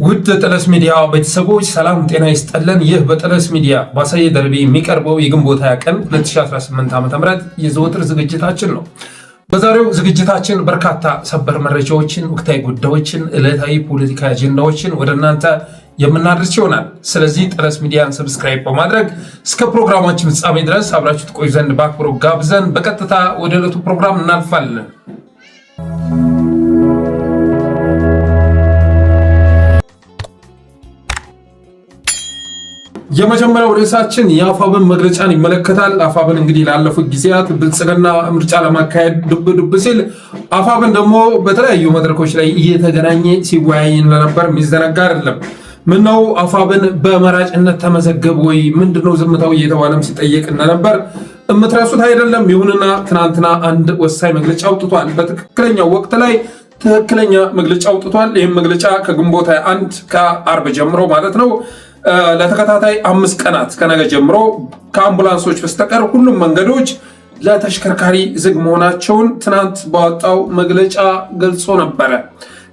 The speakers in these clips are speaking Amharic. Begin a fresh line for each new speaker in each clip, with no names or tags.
ውድ ጠለስ ሚዲያ ቤተሰቦች ሰላም ጤና ይስጥልን። ይህ በጠለስ ሚዲያ ባሳየ ደርቤ የሚቀርበው የግንቦት 20 ቀን 2018 ዓ.ም የዘወትር ዝግጅታችን ነው። በዛሬው ዝግጅታችን በርካታ ሰበር መረጃዎችን፣ ወቅታዊ ጉዳዮችን፣ ዕለታዊ ፖለቲካ አጀንዳዎችን ወደ እናንተ የምናደርስ ይሆናል። ስለዚህ ጠለስ ሚዲያን ሰብስክራይብ በማድረግ እስከ ፕሮግራማችን ፍጻሜ ድረስ አብራችሁ ትቆዩ ዘንድ በአክብሮት ጋብዘን በቀጥታ ወደ ዕለቱ ፕሮግራም እናልፋለን። የመጀመሪያው ርዕሳችን የአፋብን መግለጫን ይመለከታል። አፋብን እንግዲህ ላለፉት ጊዜያት ብልጽግና ምርጫ ለማካሄድ ዱብ ሲል አፋብን ደግሞ በተለያዩ መድረኮች ላይ እየተገናኘ ሲወያይ እንደነበር የሚዘነጋ አይደለም። ምነው አፋብን በመራጭነት ተመዘገብ ወይ ምንድነው ዝምታው እየተባለም ሲጠየቅ እንደነበር እምትረሱት አይደለም። ይሁንና ትናንትና አንድ ወሳኝ መግለጫ አውጥቷል። በትክክለኛው ወቅት ላይ ትክክለኛ መግለጫ አውጥቷል። ይህም መግለጫ ከግንቦት 1 ከአርብ ጀምሮ ማለት ነው ለተከታታይ 5 ቀናት ከነገ ጀምሮ ከአምቡላንሶች በስተቀር ሁሉም መንገዶች ለተሽከርካሪ ዝግ መሆናቸውን ትናንት ባወጣው መግለጫ ገልጾ ነበረ።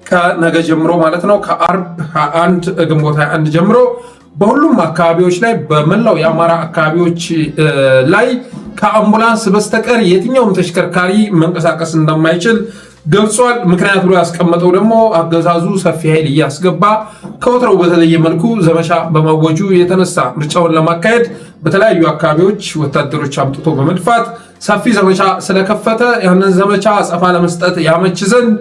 ከነገ ጀምሮ ማለት ነው ከአርብ 21 ግንቦት 21 ጀምሮ በሁሉም አካባቢዎች ላይ በመላው የአማራ አካባቢዎች ላይ ከአምቡላንስ በስተቀር የትኛውም ተሽከርካሪ መንቀሳቀስ እንደማይችል ገልጿል። ምክንያት ብሎ ያስቀመጠው ደግሞ አገዛዙ ሰፊ ኃይል እያስገባ ከወትሮው በተለየ መልኩ ዘመቻ በማወጁ የተነሳ ምርጫውን ለማካሄድ በተለያዩ አካባቢዎች ወታደሮች አምጥቶ በመድፋት ሰፊ ዘመቻ ስለከፈተ ያንን ዘመቻ አጸፋ ለመስጠት ያመች ዘንድ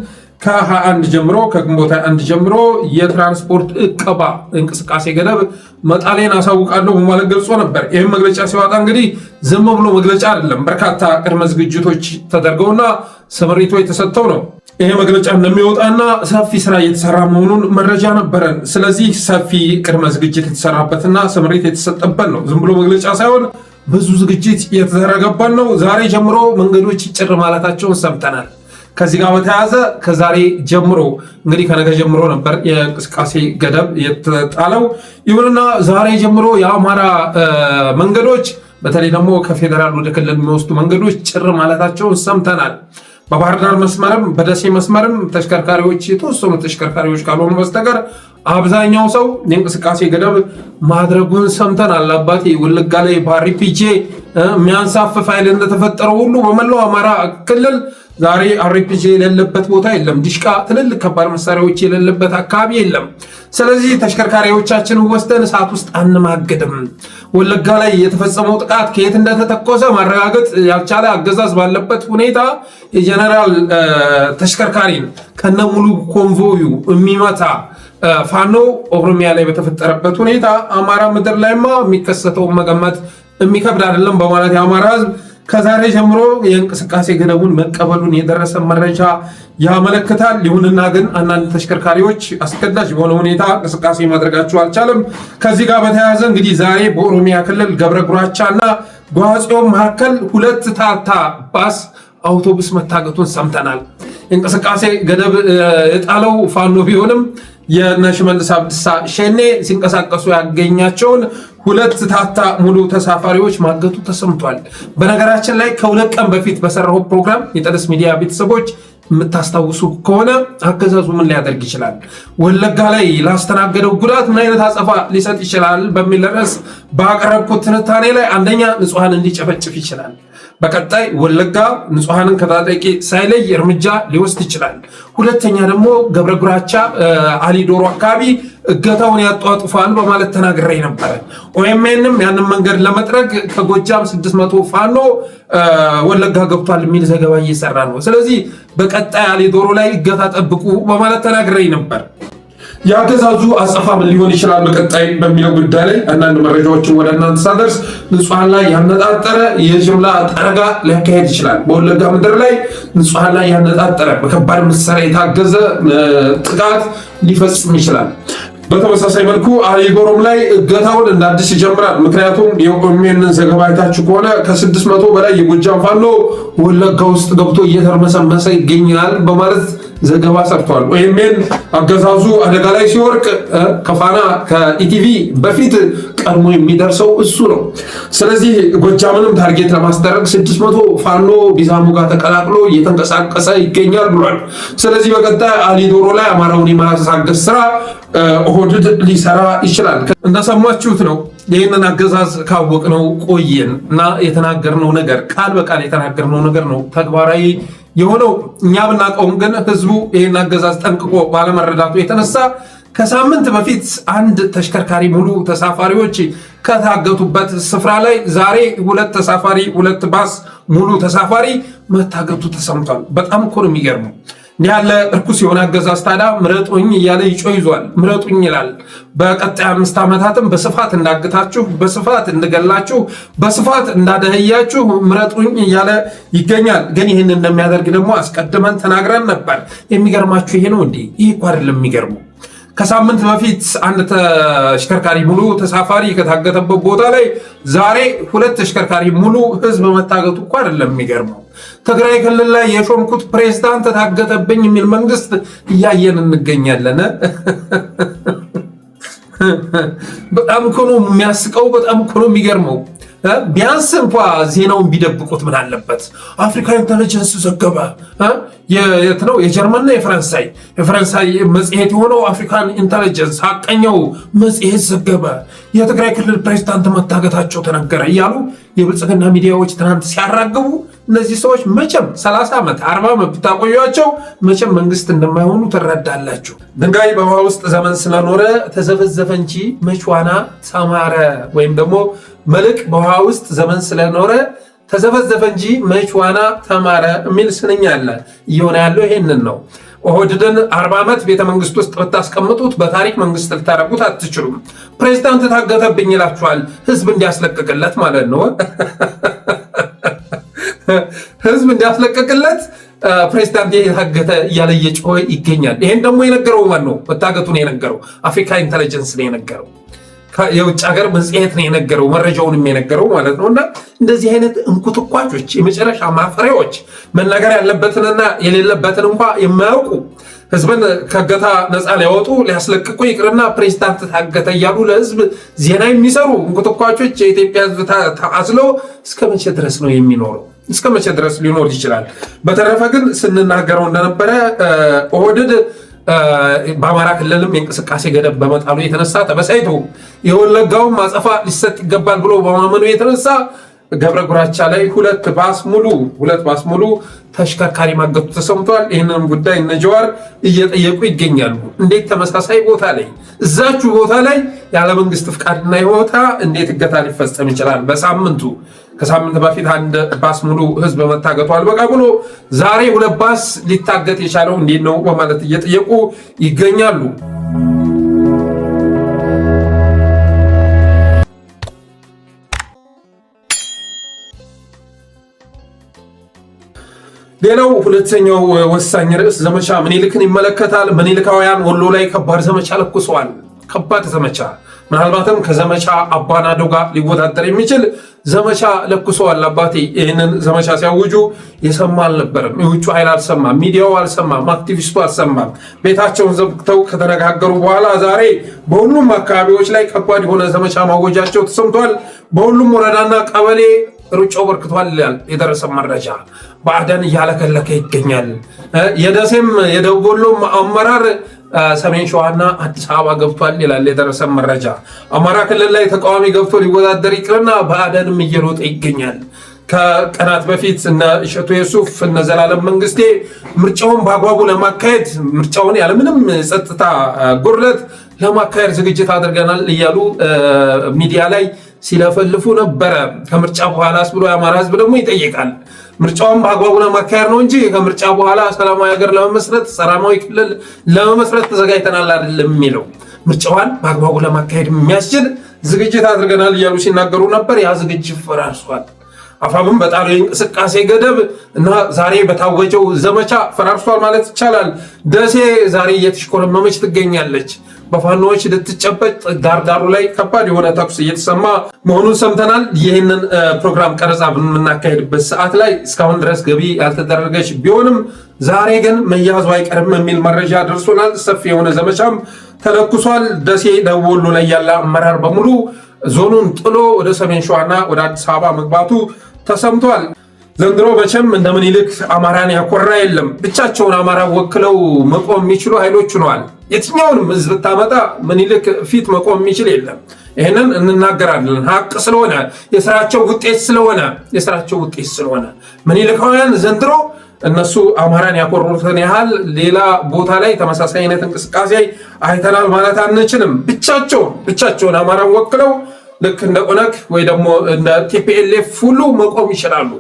ከ21 ጀምሮ ከግንቦት 21 ጀምሮ የትራንስፖርት እቀባ እንቅስቃሴ ገደብ መጣሌን አሳውቃለሁ በማለት ገልጾ ነበር። ይህም መግለጫ ሲወጣ እንግዲህ ዝም ብሎ መግለጫ አይደለም፣ በርካታ ቅድመ ዝግጅቶች ተደርገውና ስምሪቶች የተሰጠው ነው። ይሄ መግለጫ እንደሚወጣና ሰፊ ስራ እየተሰራ መሆኑን መረጃ ነበረን። ስለዚህ ሰፊ ቅድመ ዝግጅት የተሰራበትና ስምሪት የተሰጠበት ነው። ዝም ብሎ መግለጫ ሳይሆን ብዙ ዝግጅት የተደረገበት ነው። ዛሬ ጀምሮ መንገዶች ጭር ማለታቸውን ሰምተናል። ከዚህ ጋር በተያያዘ ከዛሬ ጀምሮ እንግዲህ ከነገ ጀምሮ ነበር የእንቅስቃሴ ገደብ የተጣለው። ይሁንና ዛሬ ጀምሮ የአማራ መንገዶች በተለይ ደግሞ ከፌዴራል ወደ ክልል የሚወስዱ መንገዶች ጭር ማለታቸውን ሰምተናል። በባህር ዳር መስመርም በደሴ መስመርም ተሽከርካሪዎች የተወሰኑ ተሽከርካሪዎች ካልሆኑ በስተቀር አብዛኛው ሰው የእንቅስቃሴ ገደብ ማድረጉን ሰምተናል። አባቴ ወለጋ ላይ በአርፒጂ የሚያንሳፍፍ ኃይል እንደተፈጠረው ሁሉ በመላው አማራ ክልል ዛሬ አርፒጂ የሌለበት ቦታ የለም። ዲሽቃ፣ ትልልቅ ከባድ መሳሪያዎች የሌለበት አካባቢ የለም። ስለዚህ ተሽከርካሪዎቻችንን ወስደን እሳት ውስጥ አንማገድም። ወለጋ ላይ የተፈጸመው ጥቃት ከየት እንደተተኮሰ ማረጋገጥ ያልቻለ አገዛዝ ባለበት ሁኔታ የጀነራል ተሽከርካሪን ከነ ሙሉ ኮንቮዩ የሚመታ ፋኖ ኦሮሚያ ላይ በተፈጠረበት ሁኔታ አማራ ምድር ላይማ የሚከሰተውን መገመት የሚከብድ አይደለም በማለት የአማራ ሕዝብ ከዛሬ ጀምሮ የእንቅስቃሴ ገደቡን መቀበሉን የደረሰ መረጃ ያመለክታል። ይሁንና ግን አንዳንድ ተሽከርካሪዎች አስገዳጅ በሆነ ሁኔታ እንቅስቃሴ ማድረጋቸው አልቻለም። ከዚህ ጋር በተያያዘ እንግዲህ ዛሬ በኦሮሚያ ክልል ገብረ ጉራቻ እና ጓጽዮን መካከል 2 ታታ ባስ አውቶቡስ መታገቱን ሰምተናል። እንቅስቃሴ ገደብ የጣለው ፋኖ ቢሆንም የሽመልስ አብዲሳ ሸኔ ሲንቀሳቀሱ ያገኛቸውን 2 ታታ ሙሉ ተሳፋሪዎች ማገቱ ተሰምቷል። በነገራችን ላይ ከ2 ቀን በፊት በሰራው ፕሮግራም የጠለስ ሚዲያ ቤተሰቦች የምታስታውሱ ከሆነ አገዛዙ ምን ሊያደርግ ይችላል፣ ወለጋ ላይ ላስተናገደው ጉዳት ምን አይነት አጸፋ ሊሰጥ ይችላል በሚል ርዕስ ባቀረብኩት ትንታኔ ላይ አንደኛ ንጹሃን እንዲጨፈጭፍ ይችላል፣ በቀጣይ ወለጋ ንጹሃንን ከታጣቂ ሳይለይ እርምጃ ሊወስድ ይችላል፣ ሁለተኛ ደግሞ ገብረ ጉራቻ አሊዶሮ አካባቢ እገታውን ያጧጡፋል በማለት ተናግሬ ነበር። ኦኤምኤንም ያንን መንገድ ለመጥረግ ከጎጃም 600 ፋኖ ወለጋ ገብቷል የሚል ዘገባ እየሰራ ነው። ስለዚህ በቀጣይ አሊዶሮ ላይ እገታ ጠብቁ በማለት ተናግሬ ነበር። የአገዛዙ አጸፋ ምን ሊሆን ይችላል በቀጣይ በሚለው ጉዳይ ላይ አንዳንድ መረጃዎችን ወደ እናንተ ሳደርስ ንጹሃን ላይ ያነጣጠረ የጅምላ ጠረጋ ሊያካሄድ ይችላል። በወለጋ ምድር ላይ ንጹሃን ላይ ያነጣጠረ በከባድ መሳሪያ የታገዘ ጥቃት ሊፈጽም ይችላል። በተመሳሳይ መልኩ አሊዶሮም ላይ እገታውን እንደ አዲስ ይጀምራል። ምክንያቱም የኦኤምኤንን ዘገባ አይታችሁ ከሆነ ከ600 በላይ የጎጃም ፋኖ ወለጋ ውስጥ ገብቶ እየተርመሰመሰ ይገኛል በማለት ዘገባ ሰርቷል። ኦኤምኤን አገዛዙ አደጋ ላይ ሲወርቅ ከፋና ከኢቲቪ በፊት ቀድሞ የሚደርሰው እሱ ነው። ስለዚህ ጎጃምንም ታርጌት ለማስደረግ 600 ፋኖ ቢዛሙ ጋር ተቀላቅሎ እየተንቀሳቀሰ ይገኛል ብሏል። ስለዚህ በቀጣይ አሊዶሮ ላይ አማራውን የማሳገስ ስራ ኦህዴድ ሊሰራ ይችላል። እንደሰማችሁት ነው። ይህንን አገዛዝ ካወቅነው ቆየን እና የተናገርነው ነገር ቃል በቃል የተናገርነው ነገር ነው ተግባራዊ የሆነው። እኛ ብናውቀውም ግን ህዝቡ ይህን አገዛዝ ጠንቅቆ ባለመረዳቱ የተነሳ ከሳምንት በፊት አንድ ተሽከርካሪ ሙሉ ተሳፋሪዎች ከታገቱበት ስፍራ ላይ ዛሬ ሁለት ባስ ሙሉ ተሳፋሪ መታገቱ ተሰምቷል። በጣም እኮ ነው የሚገርመው። እንዲህ ያለ እርኩስ የሆነ አገዛዝ ታዲያ ምረጡኝ እያለ ይጮህ ይዟል። ምረጡኝ ይላል። በቀጣይ 5 ዓመታትም በስፋት እንዳግታችሁ፣ በስፋት እንድገላችሁ፣ በስፋት እንዳደህያችሁ ምረጡኝ እያለ ይገኛል። ግን ይህን እንደሚያደርግ ደግሞ አስቀድመን ተናግረን ነበር። የሚገርማችሁ ይሄ ነው እንዴ? ይህ እኮ አይደለም የሚገርመው። ከሳምንት በፊት አንድ ተሽከርካሪ ሙሉ ተሳፋሪ ከታገተበት ቦታ ላይ ዛሬ 2 ተሽከርካሪ ሙሉ ህዝብ መታገቱ እኮ አይደለም የሚገርመው። ትግራይ ክልል ላይ የሾምኩት ፕሬዝዳንት ታገተብኝ የሚል መንግስት እያየን እንገኛለን። በጣም እኮ ነው የሚያስቀው። በጣም እኮ ነው የሚገርመው። ቢያንስ እንኳ ዜናውን ቢደብቁት ምን አለበት? አፍሪካ ኢንተለጀንስ ዘገበ። የት ነው? የጀርመንና የፈረንሳይ መጽሔት የሆነው አፍሪካን ኢንተለጀንስ ሀቀኛው መጽሔት ዘገበ። የትግራይ ክልል ፕሬዝዳንት መታገታቸው ተነገረ እያሉ የብልጽግና ሚዲያዎች ትናንት ሲያራግቡ እነዚህ ሰዎች መቼም 30 ዓመት 40 ዓመት ብታቆዩቸው መቼም መንግስት እንደማይሆኑ ትረዳላችሁ። ድንጋይ በውሃ ውስጥ ዘመን ስለኖረ ተዘፈዘፈ እንጂ መች ዋና ተማረ፣ ወይም ደግሞ መልቅ በውሃ ውስጥ ዘመን ስለኖረ ተዘፈዘፈ እንጂ መች ዋና ተማረ የሚል ስንኝ አለ። እየሆነ ያለው ይሄንን ነው። ኦህዴድን 40 ዓመት ቤተ መንግስት ውስጥ ብታስቀምጡት በታሪክ መንግስት ልታደርጉት አትችሉም። ፕሬዝዳንት ታገተብኝ ይላችኋል፣ ህዝብ እንዲያስለቅቅለት ማለት ነው። ህዝብ እንዲያስለቅቅለት ፕሬዝዳንት የታገተ እያለ እየጮኸ ይገኛል። ይሄን ደግሞ የነገረው ማን ነው? መታገቱን የነገረው አፍሪካ ኢንተለጀንስ ነው የነገረው። የውጭ ሀገር መጽሔት ነው የነገረው፣ መረጃውንም የነገረው ማለት ነው። እና እንደዚህ አይነት እንኩትኳቾች፣ የመጨረሻ ማፈሪያዎች፣ መናገር ያለበትንና የሌለበትን እንኳ የማያውቁ ህዝብን ከእገታ ነፃ ሊያወጡ ሊያስለቅቁ ይቅርና ፕሬዝዳንት ታገተ እያሉ ለህዝብ ዜና የሚሰሩ እንኩትኳቾች የኢትዮጵያ ህዝብ ተአዝሎ እስከ መቼ ድረስ ነው የሚኖረው? እስከ መቼ ድረስ ሊኖር ይችላል? በተረፈ ግን ስንናገረው እንደነበረ ኦህዴድ በአማራ ክልልም የእንቅስቃሴ ገደብ በመጣሉ የተነሳ ተበሳይቶ የወለጋውም አጸፋ ሊሰጥ ይገባል ብሎ በማመኑ የተነሳ ገብረ ጉራቻ ላይ 2 ባስ ሙሉ ተሽከርካሪ ማገቱ ተሰምቷል። ይህንን ጉዳይ እነ ጀዋር እየጠየቁ ይገኛሉ። እንዴት ተመሳሳይ ቦታ ላይ እዛችሁ ቦታ ላይ ያለ መንግስት ፍቃድና ይወታ እንዴት እገታ ሊፈጸም ይችላል? ከሳምንት በፊት 1 ባስ ሙሉ ህዝብ መታገቱ አልበቃ ብሎ ዛሬ 2 ባስ ሊታገት የቻለው እንዴት ነው በማለት እየጠየቁ ይገኛሉ። ሌላው ሁለተኛው ወሳኝ ርዕስ ዘመቻ ምኒልክን ይመለከታል። ምኒልካውያን ወሎ ላይ ከባድ ዘመቻ ለኩሰዋል። ከባድ ዘመቻ፣ ምናልባትም ከዘመቻ አባናዶ ጋር ሊወዳደር የሚችል ዘመቻ ለኩሰዋል። አባቴ ይህንን ዘመቻ ሲያውጁ የሰማ አልነበረም። የውጭ ኃይል አልሰማም፣ ሚዲያው አልሰማም፣ አክቲቪስቱ አልሰማም። ቤታቸውን ዘግተው ከተነጋገሩ በኋላ ዛሬ በሁሉም አካባቢዎች ላይ ከባድ የሆነ ዘመቻ ማወጃቸው ተሰምቷል። በሁሉም ወረዳና ቀበሌ ሩጫው በርክቷል ይላል የደረሰ መረጃ። ብአዴን እያለከለከ ይገኛል። የደሴም የደቡብ ወሎም አመራር ሰሜን ሸዋና አዲስ አበባ ገብቷል ይላል የደረሰ መረጃ። አማራ ክልል ላይ ተቃዋሚ ገብቶ ሊወዳደር ይቅርና ብአዴንም እየሮጠ ይገኛል። ከቀናት በፊት እነ እሸቱ የሱፍ እነ ዘላለም መንግስቴ ምርጫውን በአግባቡ ለማካሄድ ምርጫውን ያለምንም ጸጥታ ጉድለት ለማካሄድ ዝግጅት አድርገናል እያሉ ሚዲያ ላይ ሲለፈልፉ ነበረ። ከምርጫ በኋላስ ብሎ የአማራ ህዝብ ደግሞ ይጠይቃል። ምርጫውን በአግባቡ ለማካሄድ ነው እንጂ ከምርጫ በኋላ ሰላማዊ ሀገር ለመመስረት ሰላማዊ ክልል ለመመስረት ተዘጋጅተናል አይደለም የሚለው። ምርጫዋን በአግባቡ ለማካሄድ የሚያስችል ዝግጅት አድርገናል እያሉ ሲናገሩ ነበር። ያ ዝግጅት ፈራርሷል። አፋብን በጣሉ የእንቅስቃሴ ገደብ እና ዛሬ በታወጀው ዘመቻ ፈራርሷል ማለት ይቻላል። ደሴ ዛሬ እየተሽኮረመመች ትገኛለች። በፋኖዎች ልትጨበጥ ዳርዳሩ ላይ ከባድ የሆነ ተኩስ እየተሰማ መሆኑን ሰምተናል። ይህንን ፕሮግራም ቀረጻ በምናካሄድበት ሰዓት ላይ እስካሁን ድረስ ገቢ ያልተደረገች ቢሆንም ዛሬ ግን መያዙ አይቀርም የሚል መረጃ ደርሶናል። ሰፊ የሆነ ዘመቻም ተለኩሷል። ደሴ ደቡብ ወሎ ላይ ያለ አመራር በሙሉ ዞኑን ጥሎ ወደ ሰሜን ሸዋና ወደ አዲስ አበባ መግባቱ ተሰምቷል። ዘንድሮ መቼም እንደ ምኒልክ አማራን ያኮራ የለም። ብቻቸውን አማራ ወክለው መቆም የሚችሉ ኃይሎች ሆነዋል። የትኛውንም ህዝብ ብታመጣ ምኒልክ ፊት መቆም የሚችል የለም። ይህንን እንናገራለን። ሀቅ ስለሆነ የስራቸው ውጤት ስለሆነ ምኒልካውያን ዘንድሮ እነሱ አማራን ያኮሩትን ያህል ሌላ ቦታ ላይ ተመሳሳይ አይነት እንቅስቃሴ አይተናል ማለት አንችልም። ብቻቸውን አማራን ወክለው ልክ እንደ ኦነግ ወይ ደግሞ እንደ ቲፒኤልኤፍ ሁሉ መቆም ይችላሉ።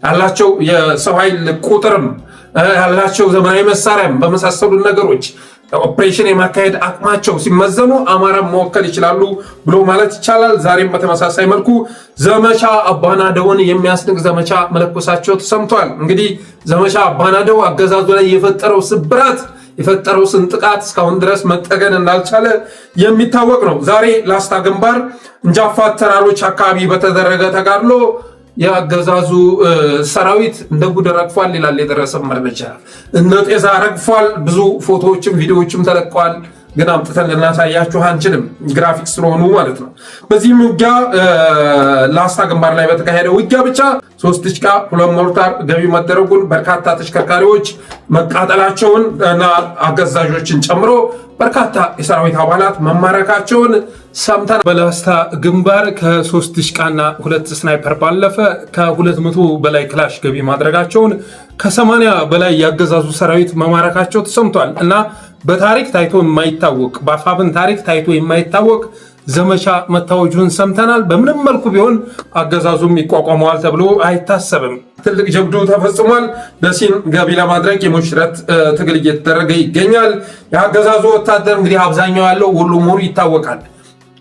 ያላቸው የሰው ኃይል ቁጥርም ያላቸው ዘመናዊ መሳሪያም በመሳሰሉ ነገሮች ኦፕሬሽን የማካሄድ አቅማቸው ሲመዘኑ አማራን መወከል ይችላሉ ብሎ ማለት ይቻላል። ዛሬም በተመሳሳይ መልኩ ዘመቻ አባናደውን የሚያስንቅ ዘመቻ መለኮሳቸው ተሰምቷል። እንግዲህ ዘመቻ አባናደው አገዛዙ ላይ የፈጠረው ስብራት የፈጠረው ስንጥቃት እስካሁን ድረስ መጠገን እንዳልቻለ የሚታወቅ ነው። ዛሬ ላስታ ግንባር እንጃፋት ተራሮች አካባቢ በተደረገ ተጋድሎ የአገዛዙ ሰራዊት እንደ ጉድ ረግፏል ይላል የደረሰ መረጃ። እንደ ጤዛ ረግፏል። ብዙ ፎቶዎችም ቪዲዮዎችም ተለቀዋል። ግን አምጥተን ልናሳያችሁ አንችልም፣ ግራፊክስ ስለሆኑ ማለት ነው። በዚህም ውጊያ ላስታ ግንባር ላይ በተካሄደ ውጊያ ብቻ 3 ዲሽቃ 2 ሞርታር ገቢ መደረጉን፣ በርካታ ተሽከርካሪዎች መቃጠላቸውን እና አገዛዦችን ጨምሮ በርካታ የሰራዊት አባላት መማረካቸውን ሰምተናል። በላስታ ግንባር ከ3 ዲሽቃና 2 ስናይፐር ባለፈ ከ200 በላይ ክላሽ ገቢ ማድረጋቸውን፣ ከ80 በላይ ያገዛዙ ሰራዊት መማረካቸው ተሰምቷል እና በታሪክ ታይቶ የማይታወቅ በአፋብን ታሪክ ታይቶ የማይታወቅ ዘመቻ መታወጁን ሰምተናል። በምንም መልኩ ቢሆን አገዛዙም ይቋቋመዋል ተብሎ አይታሰብም። ትልቅ ጀብዱ ተፈጽሟል። ደሴን ገቢ ለማድረግ የሞሽረት ትግል እየተደረገ ይገኛል። የአገዛዙ ወታደር እንግዲህ አብዛኛው ያለው ወሎ መሆኑ ይታወቃል።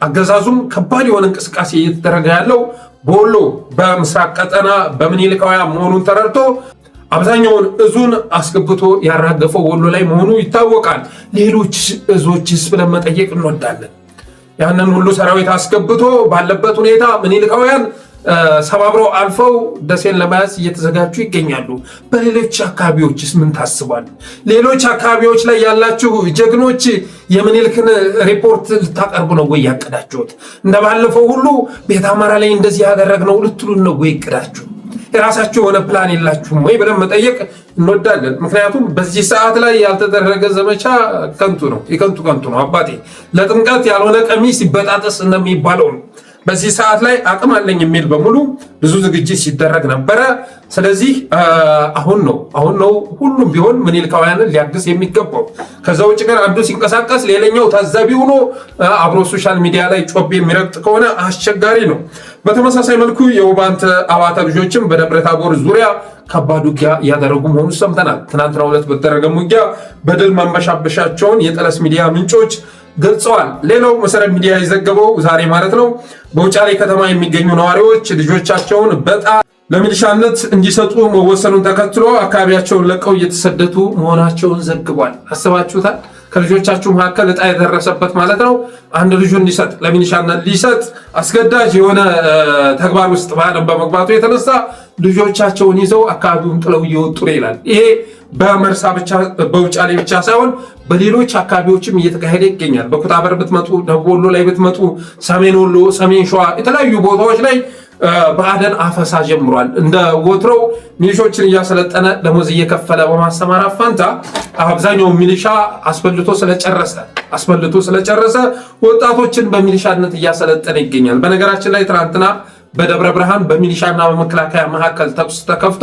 አገዛዙም ከባድ የሆነ እንቅስቃሴ እየተደረገ ያለው በወሎ በምስራቅ ቀጠና በምኒልካውያን መሆኑን ተረድቶ አብዛኛውን እዙን አስገብቶ ያራገፈው ወሎ ላይ መሆኑ ይታወቃል። ሌሎች እዞችስ ብለን መጠየቅ እንወዳለን። ያንን ሁሉ ሰራዊት አስገብቶ ባለበት ሁኔታ ምኒልካውያን ሰባብረው አልፈው ደሴን ለመያዝ እየተዘጋጁ ይገኛሉ። በሌሎች አካባቢዎችስ ምን ታስቧል? ሌሎች አካባቢዎች ላይ ያላችሁ ጀግኖች የምኒልክን ሪፖርት ልታቀርቡ ነው ወይ ያቀዳችሁት? እንደባለፈው ሁሉ ቤተ አማራ ላይ እንደዚህ ያደረግነው ልትሉን ነው ወይ እቅዳችሁ? የራሳችሁ የሆነ ፕላን የላችሁም ወይ ብለን መጠየቅ እንወዳለን። ምክንያቱም በዚህ ሰዓት ላይ ያልተደረገ ዘመቻ ከንቱ ነው፣ የከንቱ ነው አባቴ። ለጥምቀት ያልሆነ ቀሚስ ይበጣጠስ እንደሚባለው ነው። በዚህ ሰዓት ላይ አቅም አለኝ የሚል በሙሉ ብዙ ዝግጅት ሲደረግ ነበረ። ስለዚህ አሁን ነው ሁሉም ቢሆን ምኒልካውያንን ሊያግዝ የሚገባው። ከዛ ውጭ ግን አንዱ ሲንቀሳቀስ ሌላኛው ታዛቢ ሆኖ አብሮ ሶሻል ሚዲያ ላይ ጮቤ የሚረግጥ ከሆነ አስቸጋሪ ነው። በተመሳሳይ መልኩ የውባንተ አባተ ልጆችም በደብረ ታቦር ዙሪያ ከባድ ውጊያ እያደረጉ መሆኑ ሰምተናል። ትናንትና ሁለት በተደረገም ውጊያ በድል መንበሻበሻቸውን የጠለስ ሚዲያ ምንጮች ገልጸዋል። ሌላው መሰረት ሚዲያ የዘገበው ዛሬ ማለት ነው በውጫሌ ከተማ የሚገኙ ነዋሪዎች ልጆቻቸውን በጣም ለሚሊሻነት እንዲሰጡ መወሰኑን ተከትሎ አካባቢያቸውን ለቀው እየተሰደዱ መሆናቸውን ዘግቧል። አስባችሁታል? ከልጆቻችሁ መካከል እጣ የደረሰበት ማለት ነው አንድ ልጁ እንዲሰጥ ለሚሊሻነት ሊሰጥ አስገዳጅ የሆነ ተግባር ውስጥ በመግባቱ የተነሳ ልጆቻቸውን ይዘው አካባቢውን ጥለው እየወጡ ነው ይላል። ይሄ በመርሳ ብቻ በውጫሌ ብቻ ሳይሆን በሌሎች አካባቢዎችም እየተካሄደ ይገኛል። በኩታበር ብትመጡ፣ ደቡብ ወሎ ላይ ብትመጡ፣ ሰሜን ወሎ፣ ሰሜን ሸዋ የተለያዩ ቦታዎች ላይ በአደን አፈሳ ጀምሯል። እንደ ወትሮው ሚሊሾችን እያሰለጠነ ደሞዝ እየከፈለ በማሰማራት ፋንታ አብዛኛው ሚሊሻ አስበልቶ ስለጨረሰ ወጣቶችን በሚሊሻነት እያሰለጠነ ይገኛል። በነገራችን ላይ ትናንትና በደብረ ብርሃን በሚሊሻና በመከላከያ መካከል ተኩስ ተከፍቶ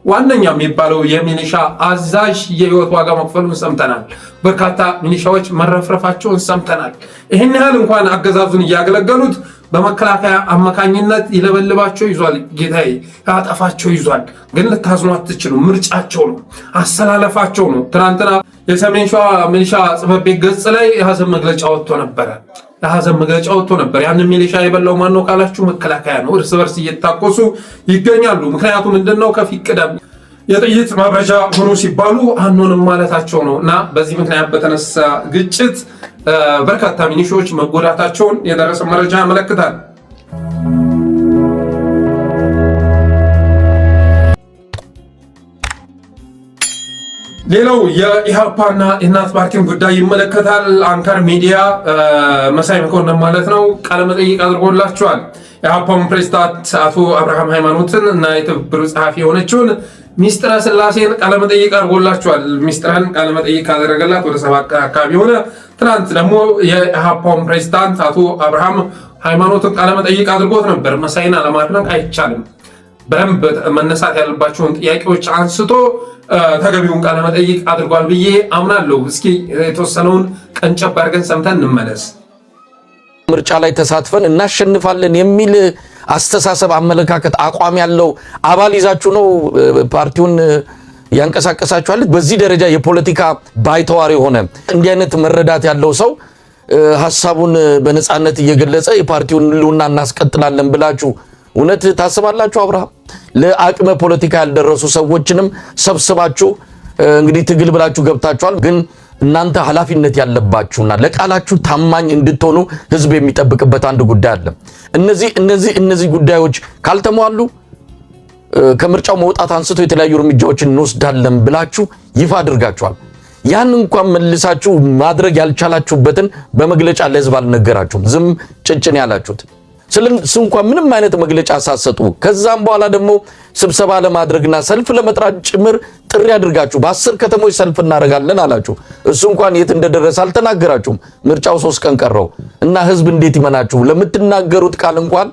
ዋነኛ የሚባለው የሚሊሻ አዛዥ የህይወት ዋጋ መክፈሉን ሰምተናል። በርካታ ሚሊሻዎች መረፍረፋቸውን ሰምተናል። ይህን ያህል እንኳን አገዛዙን እያገለገሉት በመከላከያ አማካኝነት ይለበልባቸው ይዟል። ጌታዬ ያጠፋቸው ይዟል። ግን ልታዝኑ አትችሉም። ምርጫቸው ነው፣ አሰላለፋቸው ነው። ትናንትና የሰሜን ሸዋ ሚሊሻ ጽሕፈት ቤት ገጽ ላይ የሀዘን መግለጫ ወጥቶ ነበር። ያንን ሚሊሻ የበላው ማነው ካላችሁ መከላከያ ነው። እርስ በርስ እየታኮሱ ይገኛሉ። ምክንያቱም ምንድነው ከፊት ቅደም የጥይት ማብረጃ ሆኖ ሲባሉ አንሆንም ማለታቸው ነው እና በዚህ ምክንያት በተነሳ ግጭት በርካታ ሚኒሻዎች መጎዳታቸውን የደረሰ መረጃ ያመለክታል። ሌላው የኢሃፓና የእናት ፓርቲን ጉዳይ ይመለከታል። አንከር ሚዲያ መሳይ መኮንን ማለት ነው ቃለመጠይቅ አድርጎላቸዋል። የኢሃፓውን ፕሬዝዳንት አቶ አብርሃም ሃይማኖትን እና የትብብር ጸሐፊ የሆነችውን ሚስጥረ ስላሴን ቃለመጠይቅ አድርጎላቸዋል። ሚስጥረን ቃለመጠይቅ ካደረገላት ወደ 7 ቀን አካባቢ ሆነ። ትናንት ደግሞ የኢሃፓውን ፕሬዝዳንት አቶ አብርሃም ሃይማኖትን ቃለመጠይቅ አድርጎት ነበር። መሳይን አለማድነቅ አይቻልም። በደንብ መነሳት ያለባቸውን ጥያቄዎች አንስቶ ተገቢውን ቃለመጠይቅ አድርጓል ብዬ አምናለሁ። እስኪ የተወሰነውን ቀንጨብ አድርገን ሰምተን እንመለስ።
ምርጫ ላይ ተሳትፈን እናሸንፋለን የሚል አስተሳሰብ፣ አመለካከት፣ አቋም ያለው አባል ይዛችሁ ነው ፓርቲውን ያንቀሳቀሳችኋል። በዚህ ደረጃ የፖለቲካ ባይተዋር የሆነ እንዲህ አይነት መረዳት ያለው ሰው ሐሳቡን በነፃነት እየገለጸ የፓርቲውን ህልውና እናስቀጥላለን ብላችሁ እውነት ታስባላችሁ? አብርሃም ለአቅመ ፖለቲካ ያልደረሱ ሰዎችንም ሰብስባችሁ እንግዲህ ትግል ብላችሁ ገብታችኋል። ግን እናንተ ኃላፊነት ያለባችሁና ለቃላችሁ ታማኝ እንድትሆኑ ህዝብ የሚጠብቅበት አንድ ጉዳይ አለ። እነዚህ ጉዳዮች ካልተሟሉ ከምርጫው መውጣት አንስቶ የተለያዩ እርምጃዎችን እንወስዳለን ብላችሁ ይፋ አድርጋችኋል። ያን እንኳን መልሳችሁ ማድረግ ያልቻላችሁበትን በመግለጫ ለህዝብ አልነገራችሁም። ዝም ጭጭን ያላችሁት ስለሱ እንኳን ምንም አይነት መግለጫ ሳሰጡ ከዛም በኋላ ደግሞ ስብሰባ ለማድረግና ሰልፍ ለመጥራት ጭምር ጥሪ አድርጋችሁ በ10 ከተሞች ሰልፍ እናደርጋለን አላችሁ። እሱ እንኳን የት እንደደረሰ አልተናገራችሁም። ምርጫው 3 ቀን ቀረው እና ህዝብ እንዴት ይመናችሁ? ለምትናገሩት ቃል እንኳን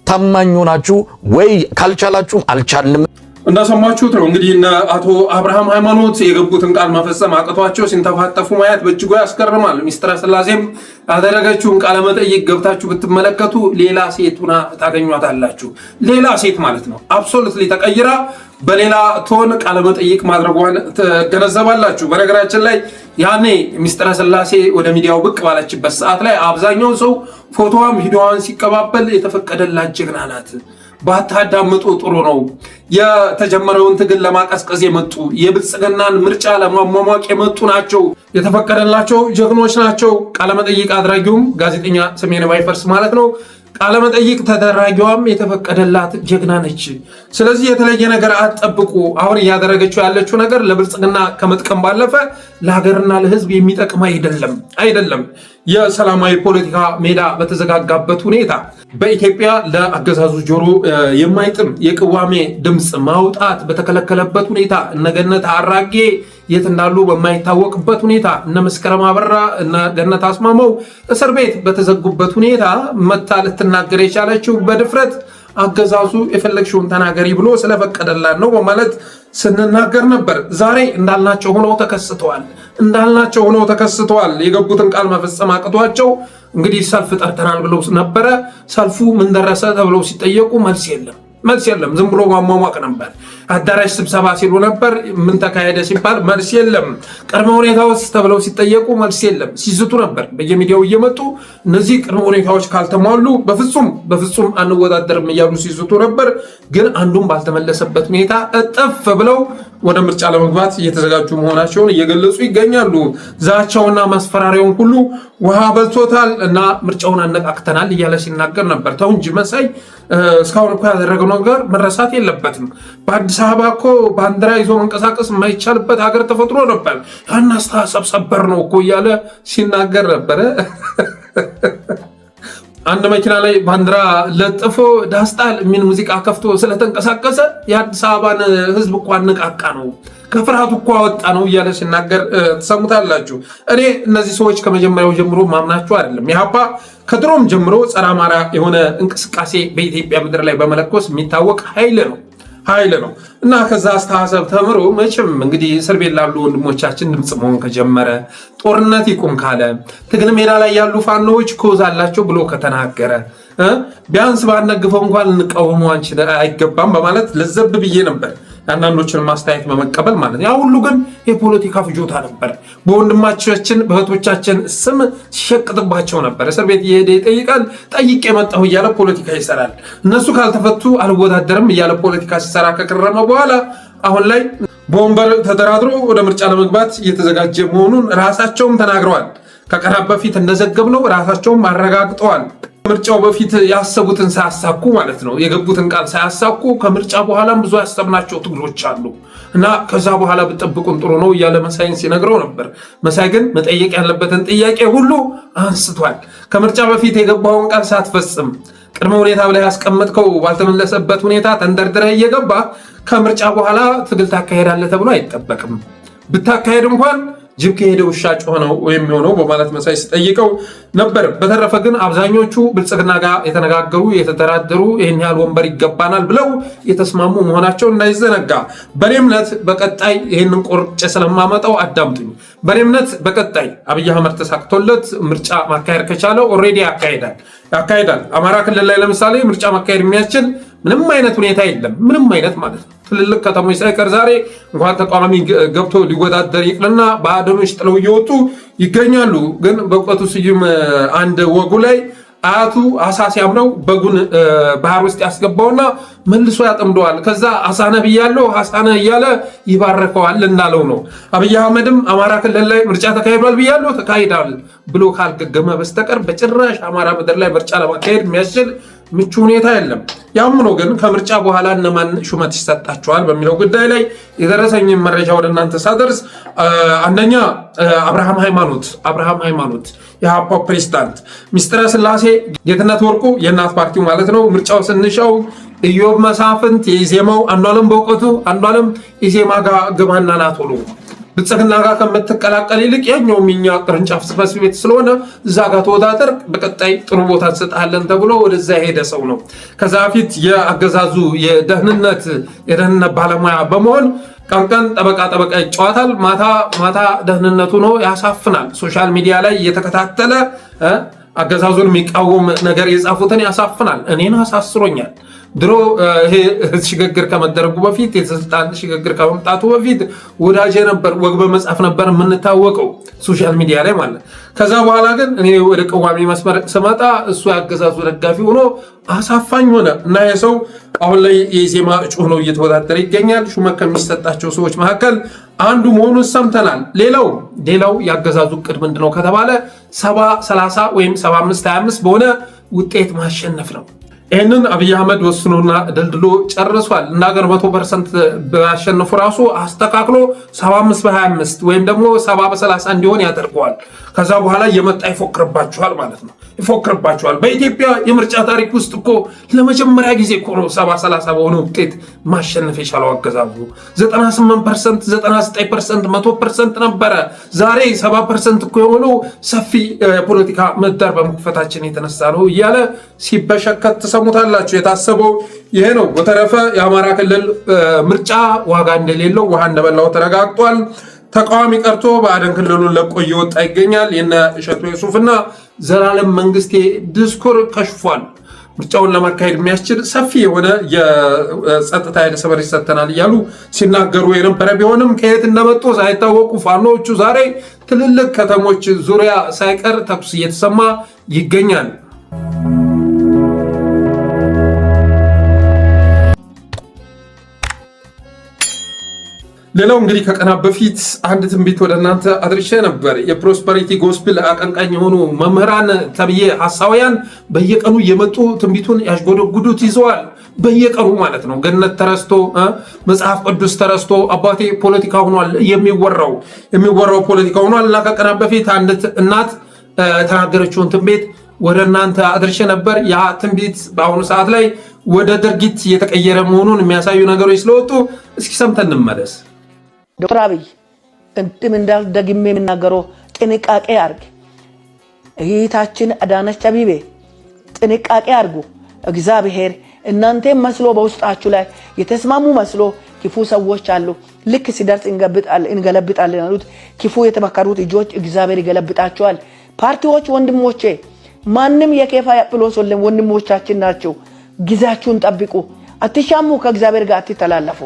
ታማኝ ሆናችሁ ወይ ካልቻላችሁ አልቻልንም።
እንደሰማችሁት ነው እንግዲህ አቶ አብርሃም ሃይማኖት የገቡትን ቃል መፈጸም አቅቷቸው ሲንተፋጠፉ ማየት በእጅጉ ያስገርማል። ሚስጥረ ስላሴም ያደረገችውን ቃለ መጠይቅ ገብታችሁ ብትመለከቱ ሌላ ሴት ሆና ታገኟታላችሁ። ሌላ ሴት ማለት ነው። አብሶሉትሊ ተቀይራ በሌላ ቶን ቃለ መጠይቅ ማድረጓን ትገነዘባላችሁ። በነገራችን ላይ ያኔ ሚስጥረ ስላሴ ወደ ሚዲያው ብቅ ባለችበት ሰዓት ላይ አብዛኛው ሰው ፎቶዋን ቪዲዮዋን ሲቀባበል የተፈቀደላት ጀግና ናት፣ ባታዳምጡ ጥሩ ነው፣ የተጀመረውን ትግል ለማቀዝቀዝ የመጡ የብልጽግናን ምርጫ ለማሟሟቅ የመጡ ናቸው፣ የተፈቀደላቸው ጀግኖች ናቸው። ቃለመጠይቅ አድራጊውም ጋዜጠኛ ሰሜን ባይፈርስ ማለት ነው። ቃለመጠይቅ ተደራጊዋም የተፈቀደላት ጀግና ነች። ስለዚህ የተለየ ነገር አትጠብቁ። አሁን እያደረገችው ያለችው ነገር ለብልጽግና ከመጥቀም ባለፈ ለሀገርና ለሕዝብ የሚጠቅም አይደለም። የሰላማዊ ፖለቲካ ሜዳ በተዘጋጋበት ሁኔታ በኢትዮጵያ ለአገዛዙ ጆሮ የማይጥም የቅዋሜ ድምፅ ማውጣት በተከለከለበት ሁኔታ እነገነት አራጌ የት እንዳሉ በማይታወቅበት ሁኔታ እነ መስከረም አበራ እነ ገነት አስማመው እስር ቤት በተዘጉበት ሁኔታ መታ ልትናገር የቻለችው በድፍረት አገዛዙ የፈለግሽውን ተናገሪ ብሎ ስለፈቀደላት ነው በማለት ስንናገር ነበር። ዛሬ እንዳልናቸው ሆነው ተከስተዋል። የገቡትን ቃል መፈጸም አቅቷቸው እንግዲህ ሰልፍ ጠርተናል ብለው ነበረ። ሰልፉ ምን ደረሰ ተብለው ሲጠየቁ መልስ የለም። ዝም ብሎ ማሟሟቅ ነበር። አዳራሽ ስብሰባ ሲሉ ነበር። ምን ተካሄደ ሲባል መልስ የለም። ቅድመ ሁኔታዎች ተብለው ሲጠየቁ መልስ የለም። ሲዝቱ ነበር በየሚዲያው እየመጡ እነዚህ ቅድመ ሁኔታዎች ካልተሟሉ በፍጹም አንወዳደርም እያሉ ሲዝቱ ነበር። ግን አንዱም ባልተመለሰበት ሁኔታ እጥፍ ብለው ወደ ምርጫ ለመግባት እየተዘጋጁ መሆናቸውን እየገለጹ ይገኛሉ። ዛቻውና ማስፈራሪያውን ሁሉ ውሃ በልቶታል እና ምርጫውን አነቃቅተናል እያለ ሲናገር ነበር። ተው እንጂ መሳይ፣ እስካሁን እኮ ያደረገው ነገር መረሳት የለበትም። በአዲስ አበባ እኮ ባንዲራ ይዞ መንቀሳቀስ የማይቻልበት ሀገር ተፈጥሮ ነበር። ያን አስተሳሰብ ሰበር ነው እኮ እያለ ሲናገር ነበረ። አንድ መኪና ላይ ባንዲራ ለጥፎ ዳስጣል የሚል ሙዚቃ ከፍቶ ስለተንቀሳቀሰ የአዲስ አበባን ሕዝብ እኮ አነቃቃ ነው፣ ከፍርሃቱ እኮ አወጣ ነው እያለ ሲናገር ትሰሙታላችሁ። እኔ እነዚህ ሰዎች ከመጀመሪያው ጀምሮ ማምናቸው አይደለም። ኢህአፓ ከድሮም ጀምሮ ጸረ አማራ የሆነ እንቅስቃሴ በኢትዮጵያ ምድር ላይ በመለኮስ የሚታወቅ ኃይል ነው እና ከዛ አስተሳሰብ ተምሮ መቼም እንግዲህ እስር ቤት ላሉ ወንድሞቻችን ድምፅ መሆን ከጀመረ፣ ጦርነት ይቁም ካለ፣ ትግል ሜዳ ላይ ያሉ ፋኖዎች ኮዝ አላቸው ብሎ ከተናገረ ቢያንስ ባነግፈው እንኳን እንቃወመው አይገባም በማለት ለዘብ ብዬ ነበር። አንዳንዶችን ማስተያየት በመቀበል ማለት ያ ሁሉ ግን የፖለቲካ ፍጆታ ነበር። በወንድማቻችን በእህቶቻችን ስም ሲሸቅጥባቸው ነበር። እስር ቤት እየሄደ ይጠይቃል። ጠይቄ የመጣሁ እያለ ፖለቲካ ይሰራል። እነሱ ካልተፈቱ አልወዳደርም እያለ ፖለቲካ ሲሰራ ከቀረመ በኋላ አሁን ላይ በወንበር ተደራድሮ ወደ ምርጫ ለመግባት እየተዘጋጀ መሆኑን ራሳቸውም ተናግረዋል። ከቀናት በፊት እንደዘገብነው ራሳቸውም አረጋግጠዋል። ከምርጫው በፊት ያሰቡትን ሳያሳኩ ማለት ነው፣ የገቡትን ቃል ሳያሳኩ ከምርጫ በኋላም ብዙ ያሰብናቸው ትግሎች አሉ እና ከዛ በኋላ ብጠብቁን ጥሩ ነው እያለ መሳይን ሲነግረው ነበር። መሳይ ግን መጠየቅ ያለበትን ጥያቄ ሁሉ አንስቷል። ከምርጫ በፊት የገባውን ቃል ሳትፈጽም ቅድመ ሁኔታ ብላ ያስቀመጥከው ባልተመለሰበት ሁኔታ ተንደርድረህ እየገባ ከምርጫ በኋላ ትግል ታካሄዳለህ ተብሎ አይጠበቅም። ብታካሄድ እንኳን ጅብ ከሄደ ውሻ ጮኸ ነው የሚሆነው በማለት መሳይ ሲጠይቀው ነበር። በተረፈ ግን አብዛኞቹ ብልጽግና ጋር የተነጋገሩ የተደራደሩ ይህን ያህል ወንበር ይገባናል ብለው የተስማሙ መሆናቸው እንዳይዘነጋ። በኔ እምነት በቀጣይ ይህንን ቆርጬ ስለማመጣው አዳምጡኝ። በኔ እምነት በቀጣይ አብይ አህመድ ተሳክቶለት ምርጫ ማካሄድ ከቻለ ኦልሬዲ ያካሄዳል። አማራ ክልል ላይ ለምሳሌ ምርጫ ማካሄድ የሚያስችል ምንም አይነት ሁኔታ የለም። ምንም አይነት ማለት ነው። ትልልቅ ከተሞች ሳይቀር ዛሬ እንኳን ተቃዋሚ ገብቶ ሊወዳደር ይቅርና በአደኖች ጥለው እየወጡ ይገኛሉ። ግን በእውቀቱ ስዩም አንድ ወጉ ላይ አያቱ አሳ ሲያምረው በጉን ባህር ውስጥ ያስገባውና መልሶ ያጠምደዋል። ከዛ አሳነህ ብያለሁ አሳነህ እያለ ይባርከዋል እንዳለው ነው። አብይ አህመድም አማራ ክልል ላይ ምርጫ ተካሂዷል ብያለሁ ተካሂዷል ብሎ ካልገገመ በስተቀር በጭራሽ አማራ ምድር ላይ ምርጫ ለማካሄድ የሚያስችል ምቹ ሁኔታ የለም። ያም ሆኖ ግን ከምርጫ በኋላ እነማን ሹመት ይሰጣቸዋል በሚለው ጉዳይ ላይ የደረሰኝን መረጃ ወደ እናንተ ሳደርስ አንደኛ አብርሃም ሃይማኖት የሀፓ ፕሬዝዳንት፣ ሚስጥረ ስላሴ ጌትነት ወርቁ የእናት ፓርቲው ማለት ነው ምርጫው ስንሻው ኢዮብ መሳፍንት የኢዜማው አንዷለም በእውቀቱ አንዷለም ኢዜማ ጋር ግባና ናቶሎ ብልጽግና ጋር ከምትቀላቀል ይልቅ ያኛው ሚኛ ቅርንጫፍ ጽሕፈት ቤት ስለሆነ እዛ ጋር ተወዳደር በቀጣይ ጥሩ ቦታ እንሰጣለን ተብሎ ወደዛ ሄደ ሰው ነው። ከዛ በፊት የአገዛዙ የደህንነት ባለሙያ በመሆን ቀን ጠበቃ ይጫወታል፣ ማታ ደህንነቱ ነው ያሳፍናል። ሶሻል ሚዲያ ላይ እየተከታተለ አገዛዙን የሚቃወም ነገር የጻፉትን ያሳፍናል። እኔን አሳስሮኛል። ድሮ ይሄ ሽግግር ከመደረጉ በፊት የስልጣን ሽግግር ከመምጣቱ በፊት ወዳጄ ነበር፣ ወግ በመጻፍ ነበር የምንታወቀው ሶሻል ሚዲያ ላይ ማለት። ከዛ በኋላ ግን እኔ ወደ ቀዋሚ መስመር ስመጣ እሱ ያገዛዙ ደጋፊ ሆኖ አሳፋኝ ሆነ እና የሰው አሁን ላይ የኢዜማ እጩ ሆኖ እየተወዳደረ ይገኛል። ሹመት ከሚሰጣቸው ሰዎች መካከል አንዱ መሆኑን ሰምተናል። ሌላው ያገዛዙ እቅድ ምንድነው ከተባለ 70-30 ወይም 75-25 በሆነ ውጤት ማሸነፍ ነው። ይህንን አብይ አህመድ ወስኖና ደልድሎ ጨርሷል። እና ሀገር 100% ባሸነፉ ራሱ አስተካክሎ 75-25 ወይም ደግሞ 70-30 እንዲሆን ያደርገዋል። ከዛ በኋላ እየመጣ ይፎክርባቸዋል ማለት ነው። ይፎክርባቸዋል። በኢትዮጵያ የምርጫ ታሪክ ውስጥ እኮ ለመጀመሪያ ጊዜ እኮ ነው 70-30 በሆነ ውጤት ማሸነፍ የቻለው አገዛዙ። 98%፣ 99%፣ 100% ነበረ። ዛሬ 70% እኮ የሆነው ሰፊ ፖለቲካ ምህዳር በመክፈታችን የተነሳ ነው እያለ ሲበሸከት ሰሙታላችሁ። የታሰበው ይሄ ነው። በተረፈ የአማራ ክልል ምርጫ ዋጋ እንደሌለው ውሃ እንደበላው ተረጋግጧል። ተቃዋሚ ቀርቶ በአደን ክልሉን ለቆ እየወጣ ይገኛል። የነ እሸቱ ዩሱፍና ዘላለም መንግስቴ ዲስኩር ከሽፏል። ምርጫውን ለማካሄድ የሚያስችል ሰፊ የሆነ የጸጥታ ኃይል ሰበር ይሰጠናል እያሉ ሲናገሩ የነበረ ቢሆንም ከየት እንደመጡ ሳይታወቁ ፋኖቹ ዛሬ ትልልቅ ከተሞች ዙሪያ ሳይቀር ተኩስ እየተሰማ ይገኛል። ሌላው እንግዲህ ከቀናት በፊት አንድ ትንቢት ወደ እናንተ አድርሼ ነበር። የፕሮስፐሪቲ ጎስፕል አቀንቃኝ የሆኑ መምህራን ተብዬ ሐሳውያን በየቀኑ እየመጡ ትንቢቱን ያሽጎደጉዱት ይዘዋል። በየቀኑ ማለት ነው። ገነት ተረስቶ መጽሐፍ ቅዱስ ተረስቶ አባቴ ፖለቲካ ሆኗል የሚወራው ፖለቲካ ሆኗል። እና ከቀናት በፊት አንድ እናት ተናገረችውን ትንቢት ወደ እናንተ አድርሼ ነበር። ያ ትንቢት በአሁኑ ሰዓት ላይ ወደ ድርጊት እየተቀየረ መሆኑን የሚያሳዩ ነገሮች ስለወጡ እስኪ ሰምተን እንመለስ።
ዶክተር አብይ ቅድም እንዳልደግሜ የምናገረው ጥንቃቄ አርግ። እህታችን አዳነች አቤቤ ጥንቃቄ አርጉ። እግዚአብሔር እናንተ መስሎ በውስጣችሁ ላይ የተስማሙ መስሎ ክፉ ሰዎች አሉ። ልክ ሲደርስ እንገለብጣለን አሉት። ክፉ የተመከሩት እጆች እግዚአብሔር ይገለብጣቸዋል። ፓርቲዎች ወንድሞቼ፣ ማንም የኬፋ ያጵሎስ ወንድሞቻችን ናቸው። ጊዜያችሁን ጠብቁ። አትሻሙ። ከእግዚአብሔር ጋር አትተላለፉ።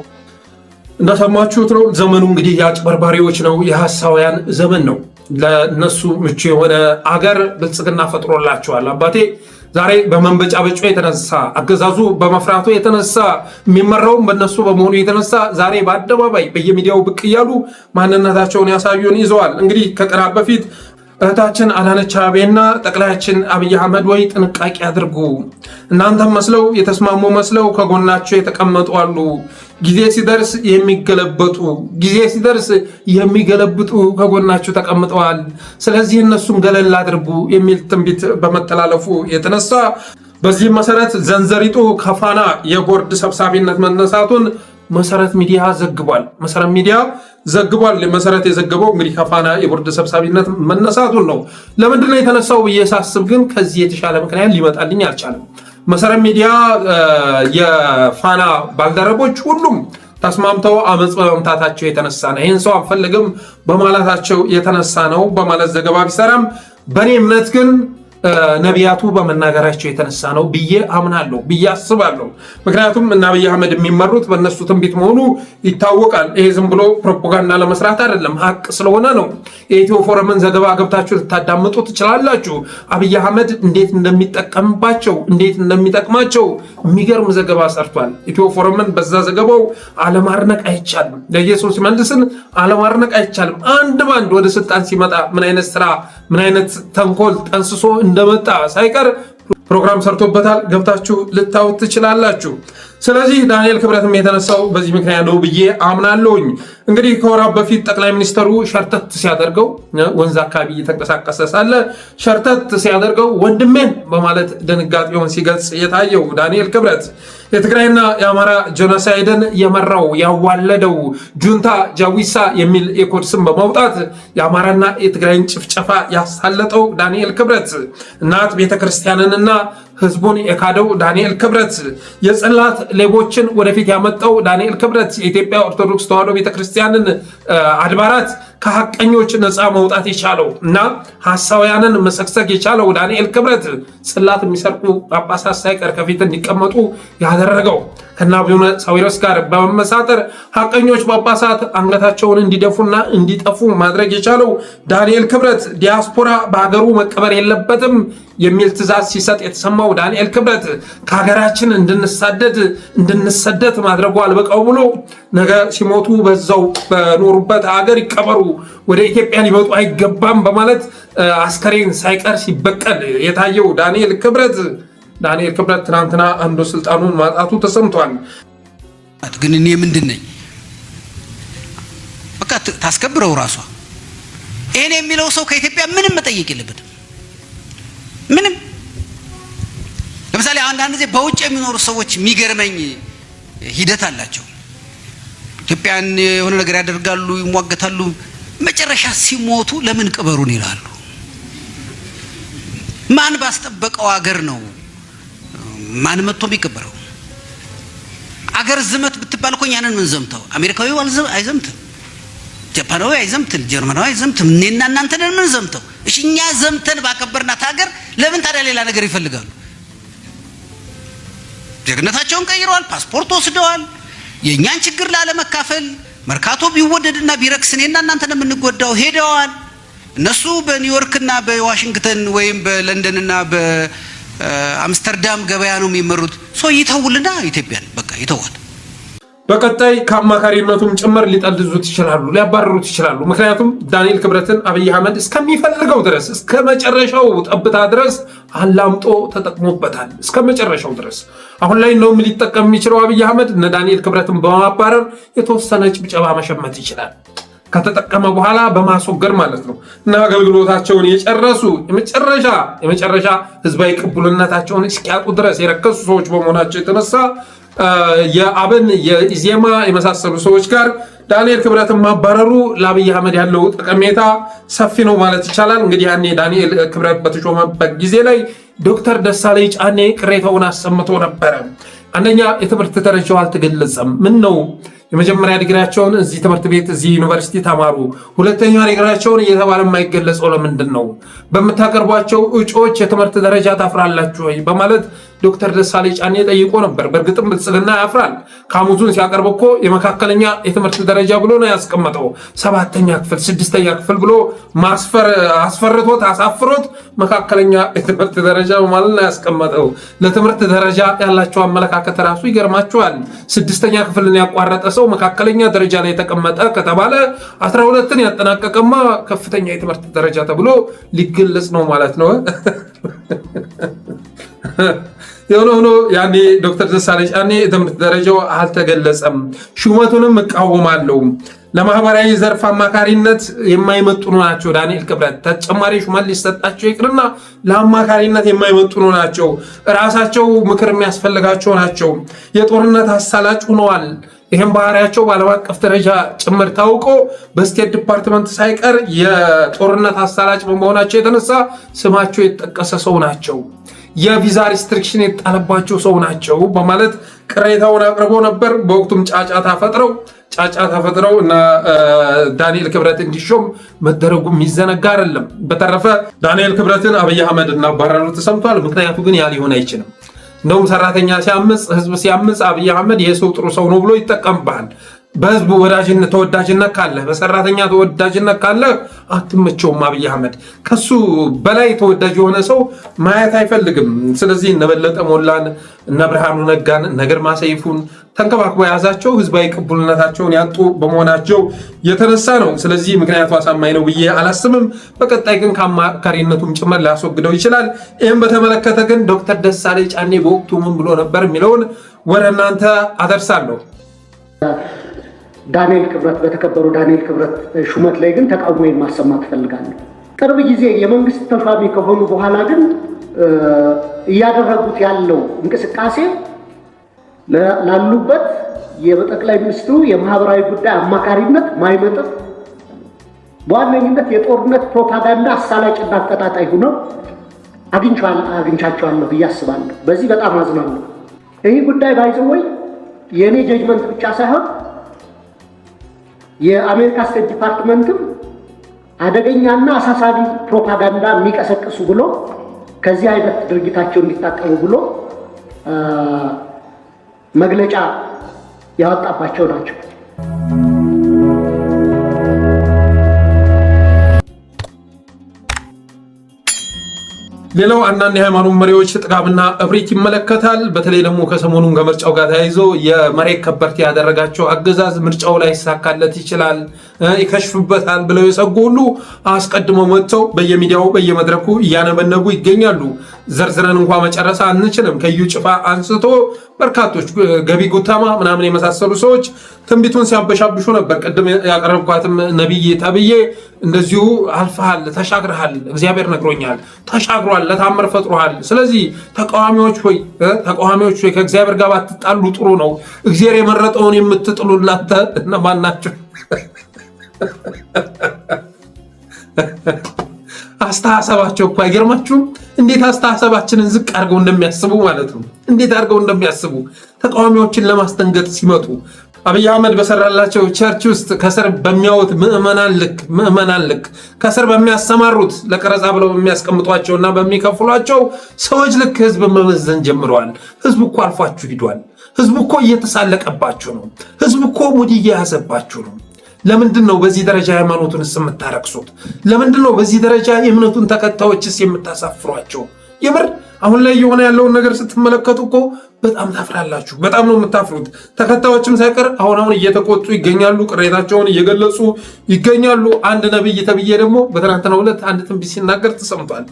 እንደሰማችሁት ነው። ዘመኑ እንግዲህ የአጭበርባሪዎች ነው፣ የሐሳውያን ዘመን ነው። ለነሱ ምቹ የሆነ አገር ብልጽግና ፈጥሮላቸዋል። አባቴ ዛሬ በመንበጫበጩ የተነሳ አገዛዙ በመፍራቱ የተነሳ የሚመራውም በነሱ በመሆኑ የተነሳ ዛሬ በአደባባይ በየሚዲያው ብቅ እያሉ ማንነታቸውን ያሳዩን ይዘዋል። እንግዲህ ከቀናት በፊት እህታችን አዳነች አቤቤና ጠቅላያችን አብይ አህመድ ወይ ጥንቃቄ አድርጉ፣ እናንተም መስለው የተስማሙ መስለው ከጎናቸው የተቀመጡ አሉ፣ ጊዜ ሲደርስ የሚገለብጡ ከጎናቸው ተቀምጠዋል፣ ስለዚህ እነሱም ገለል አድርጉ የሚል ትንቢት በመተላለፉ የተነሳ በዚህ መሰረት ዘንዘሪጡ ከፋና የቦርድ ሰብሳቢነት መነሳቱን መሰረት ሚዲያ ዘግቧል። መሰረት የዘገበው እንግዲህ ከፋና የቦርድ ሰብሳቢነት መነሳቱን ነው። ለምንድነው የተነሳው ብዬ ሳስብ ግን ከዚህ የተሻለ ምክንያት ሊመጣልኝ አልቻለም። መሰረት ሚዲያ የፋና ባልደረቦች ሁሉም ተስማምተው አመጽ በመምታታቸው የተነሳ ነው፣ ይህን ሰው አንፈልግም በማለታቸው የተነሳ ነው በማለት ዘገባ ቢሰራም በእኔ እምነት ግን ነቢያቱ በመናገራቸው የተነሳ ነው ብዬ አምናለሁ ብዬ አስባለሁ። ምክንያቱም እና አብይ አህመድ የሚመሩት በእነሱ ትንቢት መሆኑ ይታወቃል። ይሄ ዝም ብሎ ፕሮፓጋንዳ ለመስራት አይደለም፣ ሀቅ ስለሆነ ነው። የኢትዮ ፎረምን ዘገባ ገብታችሁ ልታዳምጡ ትችላላችሁ። አብይ አህመድ እንዴት እንደሚጠቀምባቸው እንዴት እንደሚጠቅማቸው የሚገርም ዘገባ ሰርቷል ኢትዮ ፎረምን። በዛ ዘገባው አለማድነቅ አይቻልም። ለኢየሱስ መልስን አለማድነቅ አይቻልም። አንድ ባንድ ወደ ስልጣን ሲመጣ ምን አይነት ስራ ምን አይነት ተንኮል ጠንስሶ እንደመጣ ሳይቀር ፕሮግራም ሰርቶበታል። ገብታችሁ ልታዩት ትችላላችሁ። ስለዚህ ዳንኤል ክብረትም የተነሳው በዚህ ምክንያት ነው ብዬ አምናለሁኝ። እንግዲህ ከወራት በፊት ጠቅላይ ሚኒስተሩ ሸርተት ሲያደርገው ወንዝ አካባቢ እየተንቀሳቀሰ ሳለ ሸርተት ሲያደርገው ወንድሜን በማለት ድንጋጤውን ሲገልጽ የታየው ዳንኤል ክብረት የትግራይና የአማራ ጄኖሳይድን የመራው ያዋለደው ጁንታ ጃዊሳ የሚል የኮድ ስም በማውጣት የአማራና የትግራይን ጭፍጨፋ ያሳለጠው ዳንኤል ክብረት እናት ቤተክርስቲያንንና ህዝቡን የካደው ዳንኤል ክብረት የጽላት ሌቦችን ወደፊት ያመጣው ዳንኤል ክብረት የኢትዮጵያ ኦርቶዶክስ ተዋሕዶ ቤተክርስቲያንን አድባራት ከሐቀኞች ነፃ መውጣት የቻለው እና ሐሳውያንን መሰክሰክ የቻለው ዳንኤል ክብረት ጽላት የሚሰርቁ ጳጳሳት ሳይቀር ከፊት እንዲቀመጡ ያደረገው ከና አቡነ ሳዊሮስ ጋር በመመሳጠር ሐቀኞች ጳጳሳት አንገታቸውን እንዲደፉና እንዲጠፉ ማድረግ የቻለው ዳንኤል ክብረት ዲያስፖራ በሀገሩ መቀበር የለበትም የሚል ትእዛዝ ሲሰጥ የተሰማው ዳንኤል ክብረት ከሀገራችን እንድንሰደድ ማድረጉ አልበቃው ብሎ ነገ ሲሞቱ በዛው በኖሩበት ሀገር ይቀበሩ፣ ወደ ኢትዮጵያ ሊመጡ አይገባም በማለት አስከሬን ሳይቀር ሲበቀል የታየው ዳንኤል ክብረት ትናንትና አንዱ ስልጣኑን ማጣቱ ተሰምቷል።
ግን እኔ ምንድን ነኝ? በቃ ታስከብረው ራሷ ይሄን የሚለው ሰው ከኢትዮጵያ ምንም መጠየቅ የለበትም። ምንም ለምሳሌ አንዳንድ ጊዜ በውጭ የሚኖሩ ሰዎች የሚገርመኝ ሂደት አላቸው። ኢትዮጵያን የሆነ ነገር ያደርጋሉ፣ ይሟገታሉ፣ መጨረሻ ሲሞቱ ለምን ቅበሩን ይላሉ። ማን ባስጠበቀው ሀገር ነው ማን መጥቶ የሚቀበረው? አገር ዝመት ብትባል እኮ ያንን ምን ዘምተው አሜሪካዊው አይዘምትም፣ ጃፓናዊ አይዘምትም፣ ጀርመናዊ አይዘምትም። እኔና እናንተ ነን ምን ዘምተው? እሺ እኛ ዘምተን ባከበርናት ሀገር ለምን ታዲያ ሌላ ነገር ይፈልጋሉ? ጀግነታቸውን ቀይረዋል፣ ፓስፖርት ወስደዋል። የእኛን ችግር ላለመካፈል መርካቶ ቢወደድና ቢረክስ እኔና እናንተ ነው የምንጎዳው ሄደዋል። እነሱ በኒውዮርክና በዋሽንግተን ወይም በለንደንና በአምስተርዳም ገበያ ነው የሚመሩት። ሰው ይተውልና ኢትዮጵያን በቃ ይተዋል።
በቀጣይ ከአማካሪነቱም ጭምር ሊጠልዙት ይችላሉ፣ ሊያባረሩት ይችላሉ። ምክንያቱም ዳንኤል ክብረትን አብይ አህመድ እስከሚፈልገው ድረስ እስከ መጨረሻው ጠብታ ድረስ አላምጦ ተጠቅሞበታል። እስከ መጨረሻው ድረስ አሁን ላይ ነው ሊጠቀም የሚችለው አብይ አህመድ እነ ዳንኤል ክብረትን በማባረር የተወሰነ ጭብጨባ መሸመት ይችላል። ከተጠቀመ በኋላ በማስወገድ ማለት ነው። እና አገልግሎታቸውን የጨረሱ የመጨረሻ ህዝባዊ ቅቡልነታቸውን እስኪያጡ ድረስ የረከሱ ሰዎች በመሆናቸው የተነሳ የአብን የኢዜማ የመሳሰሉ ሰዎች ጋር ዳንኤል ክብረትን ማባረሩ ለአብይ አህመድ ያለው ጠቀሜታ ሰፊ ነው ማለት ይቻላል። እንግዲህ ያኔ ዳንኤል ክብረት በተሾመበት ጊዜ ላይ ዶክተር ደሳለኝ ጫኔ ቅሬታውን አሰምቶ ነበረ። አንደኛ የትምህርት ደረጃው አልተገለጸም። ምን ነው የመጀመሪያ ዲግሪያቸውን እዚህ ትምህርት ቤት እዚህ ዩኒቨርሲቲ ተማሩ፣ ሁለተኛ ዲግሪያቸውን እየተባለ የማይገለጸው ለምንድን ነው? በምታቀርቧቸው እጩዎች የትምህርት ደረጃ ታፍራላችሁ ወይ? በማለት ዶክተር ደሳለኝ ጫኔ ጠይቆ ነበር። በእርግጥም ብልጽግና ያፍራል። ካሙዙን ሲያቀርብ እኮ የመካከለኛ የትምህርት ደረጃ ብሎ ነው ያስቀመጠው። 7ኛ ክፍል 6ኛ ክፍል ብሎ አስፈርቶት አሳፍሮት መካከለኛ የትምህርት ደረጃ ማለት ነው ያስቀመጠው። ለትምህርት ደረጃ ያላቸው አመለካከት ራሱ ይገርማቸዋል። 6ኛ ክፍልን ያቋረጠ ሰው መካከለኛ ደረጃ ላይ የተቀመጠ ከተባለ 12ን ያጠናቀቀማ ከፍተኛ የትምህርት ደረጃ ተብሎ ሊገለጽ ነው ማለት ነው። የሆነ ሆኖ ያኔ ዶክተር ደሳለኝ ጫኔ የትምህርት ደረጃው አልተገለጸም። ሹመቱንም እቃወማለሁ። ለማህበራዊ ዘርፍ አማካሪነት የማይመጥኑ ናቸው። ዳንኤል ክብረት ተጨማሪ ሹመት ሊሰጣቸው ይቅርና ለአማካሪነት የማይመጥኑ ናቸው። ራሳቸው ምክር የሚያስፈልጋቸው ናቸው። የጦርነት አሳላጭ ሆነዋል። ይህም ባህሪያቸው በዓለም አቀፍ ደረጃ ጭምር ታውቆ በስቴት ዲፓርትመንት ሳይቀር የጦርነት አሳላጭ በመሆናቸው የተነሳ ስማቸው የተጠቀሰ ሰው ናቸው። የቪዛ ሪስትሪክሽን የጣለባቸው ሰው ናቸው በማለት ቅሬታውን አቅርቦ ነበር። በወቅቱም ጫጫታ ፈጥረው እና ዳንኤል ክብረት እንዲሾም መደረጉ የሚዘነጋ አይደለም። በተረፈ ዳንኤል ክብረትን አብይ አህመድ እናባረሩ ተሰምቷል። ምክንያቱ ግን ያ ሊሆን አይችልም። እንደውም ሰራተኛ ሲያምፅ፣ ህዝብ ሲያምፅ አብይ አህመድ ይሄ ሰው ጥሩ ሰው ነው ብሎ ይጠቀምብሃል። በህዝቡ ተወዳጅነት ካለ፣ በሰራተኛ ተወዳጅነት ካለ አትመቸውም አብይ አህመድ። ከሱ በላይ ተወዳጅ የሆነ ሰው ማየት አይፈልግም። ስለዚህ እነ በለጠ ሞላን፣ እነ ብርሃኑ ነጋን፣ እነ ግርማ ሰይፉን ተንከባክቦ የያዛቸው ህዝባዊ ቅቡልነታቸውን ያጡ በመሆናቸው የተነሳ ነው። ስለዚህ ምክንያቱ አሳማኝ ነው ብዬ አላስብም። በቀጣይ ግን ከአማካሪነቱም ጭምር ሊያስወግደው ይችላል። ይህም በተመለከተ ግን ዶክተር ደሳለኝ ጫኔ በወቅቱ ምን ብሎ ነበር የሚለውን ወደ እናንተ አደርሳለሁ።
ዳንኤል ክብረት በተከበሩ ዳንኤል ክብረት ሹመት ላይ ግን ተቃውሞ ማሰማት ፈልጋለሁ። ቅርብ ጊዜ የመንግስት ተሿሚ ከሆኑ በኋላ ግን እያደረጉት ያለው እንቅስቃሴ ላሉበት የጠቅላይ ሚኒስትሩ የማህበራዊ ጉዳይ አማካሪነት ማይመጥፍ በዋነኝነት የጦርነት ፕሮፓጋንዳ አሳላጭና አቀጣጣይ ሆነው አግኝቻቸዋለሁ ብዬ አስባለሁ። በዚህ በጣም አዝናለሁ። ይህ ጉዳይ ባይዘወይ የእኔ ጀጅመንት ብቻ ሳይሆን የአሜሪካ ስቴት ዲፓርትመንትም አደገኛና አሳሳቢ ፕሮፓጋንዳ የሚቀሰቅሱ ብሎ ከዚህ አይነት ድርጊታቸው እንዲታቀቡ ብሎ መግለጫ ያወጣባቸው ናቸው።
ሌላው አንዳንድ የሃይማኖት መሪዎች ጥጋብና እብሪት ይመለከታል። በተለይ ደግሞ ከሰሞኑን ከምርጫው ጋር ተያይዞ የመሬት ከበርቴ ያደረጋቸው አገዛዝ ምርጫው ላይ ይሳካለት ይችላል፣ ይከሽፍበታል ብለው የሰጉ ሁሉ አስቀድመው መጥተው በየሚዲያው በየመድረኩ እያነበነቡ ይገኛሉ። ዘርዝረን እንኳ መጨረስ አንችልም። ከዩ ጭፋ አንስቶ በርካቶች ገቢ ጉተማ ምናምን የመሳሰሉ ሰዎች ትንቢቱን ሲያበሻብሹ ነበር። ቅድም ያቀረብኳትም ነቢይ ተብዬ እንደዚሁ አልፈሃል፣ ተሻግረሃል፣ እግዚአብሔር ነግሮኛል፣ ተሻግሯል፣ ለታምር ፈጥሮሃል። ስለዚህ ተቃዋሚዎች ሆይ ከእግዚአብሔር ጋር ባትጣሉ ጥሩ ነው። እግዚአብሔር የመረጠውን የምትጥሉላተ እነማን ናቸው? አስተሳሰባቸው እኮ አይገርማችሁም? እንዴት አስተሳሰባችንን ዝቅ አድርገው እንደሚያስቡ ማለት ነው። እንዴት አድርገው እንደሚያስቡ ተቃዋሚዎችን ለማስደንገጥ ሲመጡ አብይ አህመድ በሰራላቸው ቸርች ውስጥ ከስር በሚያዩት ምዕመናን ልክ ከስር በሚያሰማሩት ለቀረጻ ብለው በሚያስቀምጧቸውና በሚከፍሏቸው ሰዎች ልክ ህዝብ መመዘን ጀምረዋል። ህዝቡ እኮ አልፏችሁ ሂዷል። ህዝቡ እኮ እየተሳለቀባችሁ ነው። ህዝቡ እኮ ሙድ እየያዘባችሁ ነው። ለምንድን ነው በዚህ ደረጃ ሃይማኖቱንስ የምታረክሱት? ለምንድን ነው በዚህ ደረጃ የእምነቱን ተከታዮችስ የምታሳፍሯቸው? የምር አሁን ላይ የሆነ ያለውን ነገር ስትመለከቱ እኮ በጣም ታፍራላችሁ። በጣም ነው የምታፍሩት። ተከታዮችም ሳይቀር አሁን እየተቆጡ ይገኛሉ። ቅሬታቸውን እየገለጹ ይገኛሉ። አንድ ነብይ ተብዬ ደግሞ በትናንትናው ዕለት አንድ ትንቢት ሲናገር ተሰምቷል።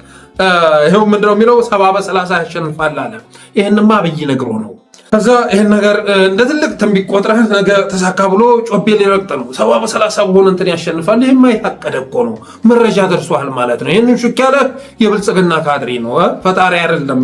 ይሄው ምንድነው የሚለው? 70 በ30 ያሸንፋል አለ። ይሄንማ አብይ ነግሮ ነው። ከዛ ይሄን ነገር እንደ ትልቅ ትንቢት ቆጥረህ ነገ ተሳካ ብሎ ጮቤ ሊረግጥ ነው። 70 በ30 በሆነ እንትን ያሸንፋል። ይሄማ የታቀደ እኮ ነው። መረጃ ደርሷል ማለት ነው። ይሄንን ሹክ ያለ የብልጽግና ካድሬ ነው። ፈጣሪ አይደለም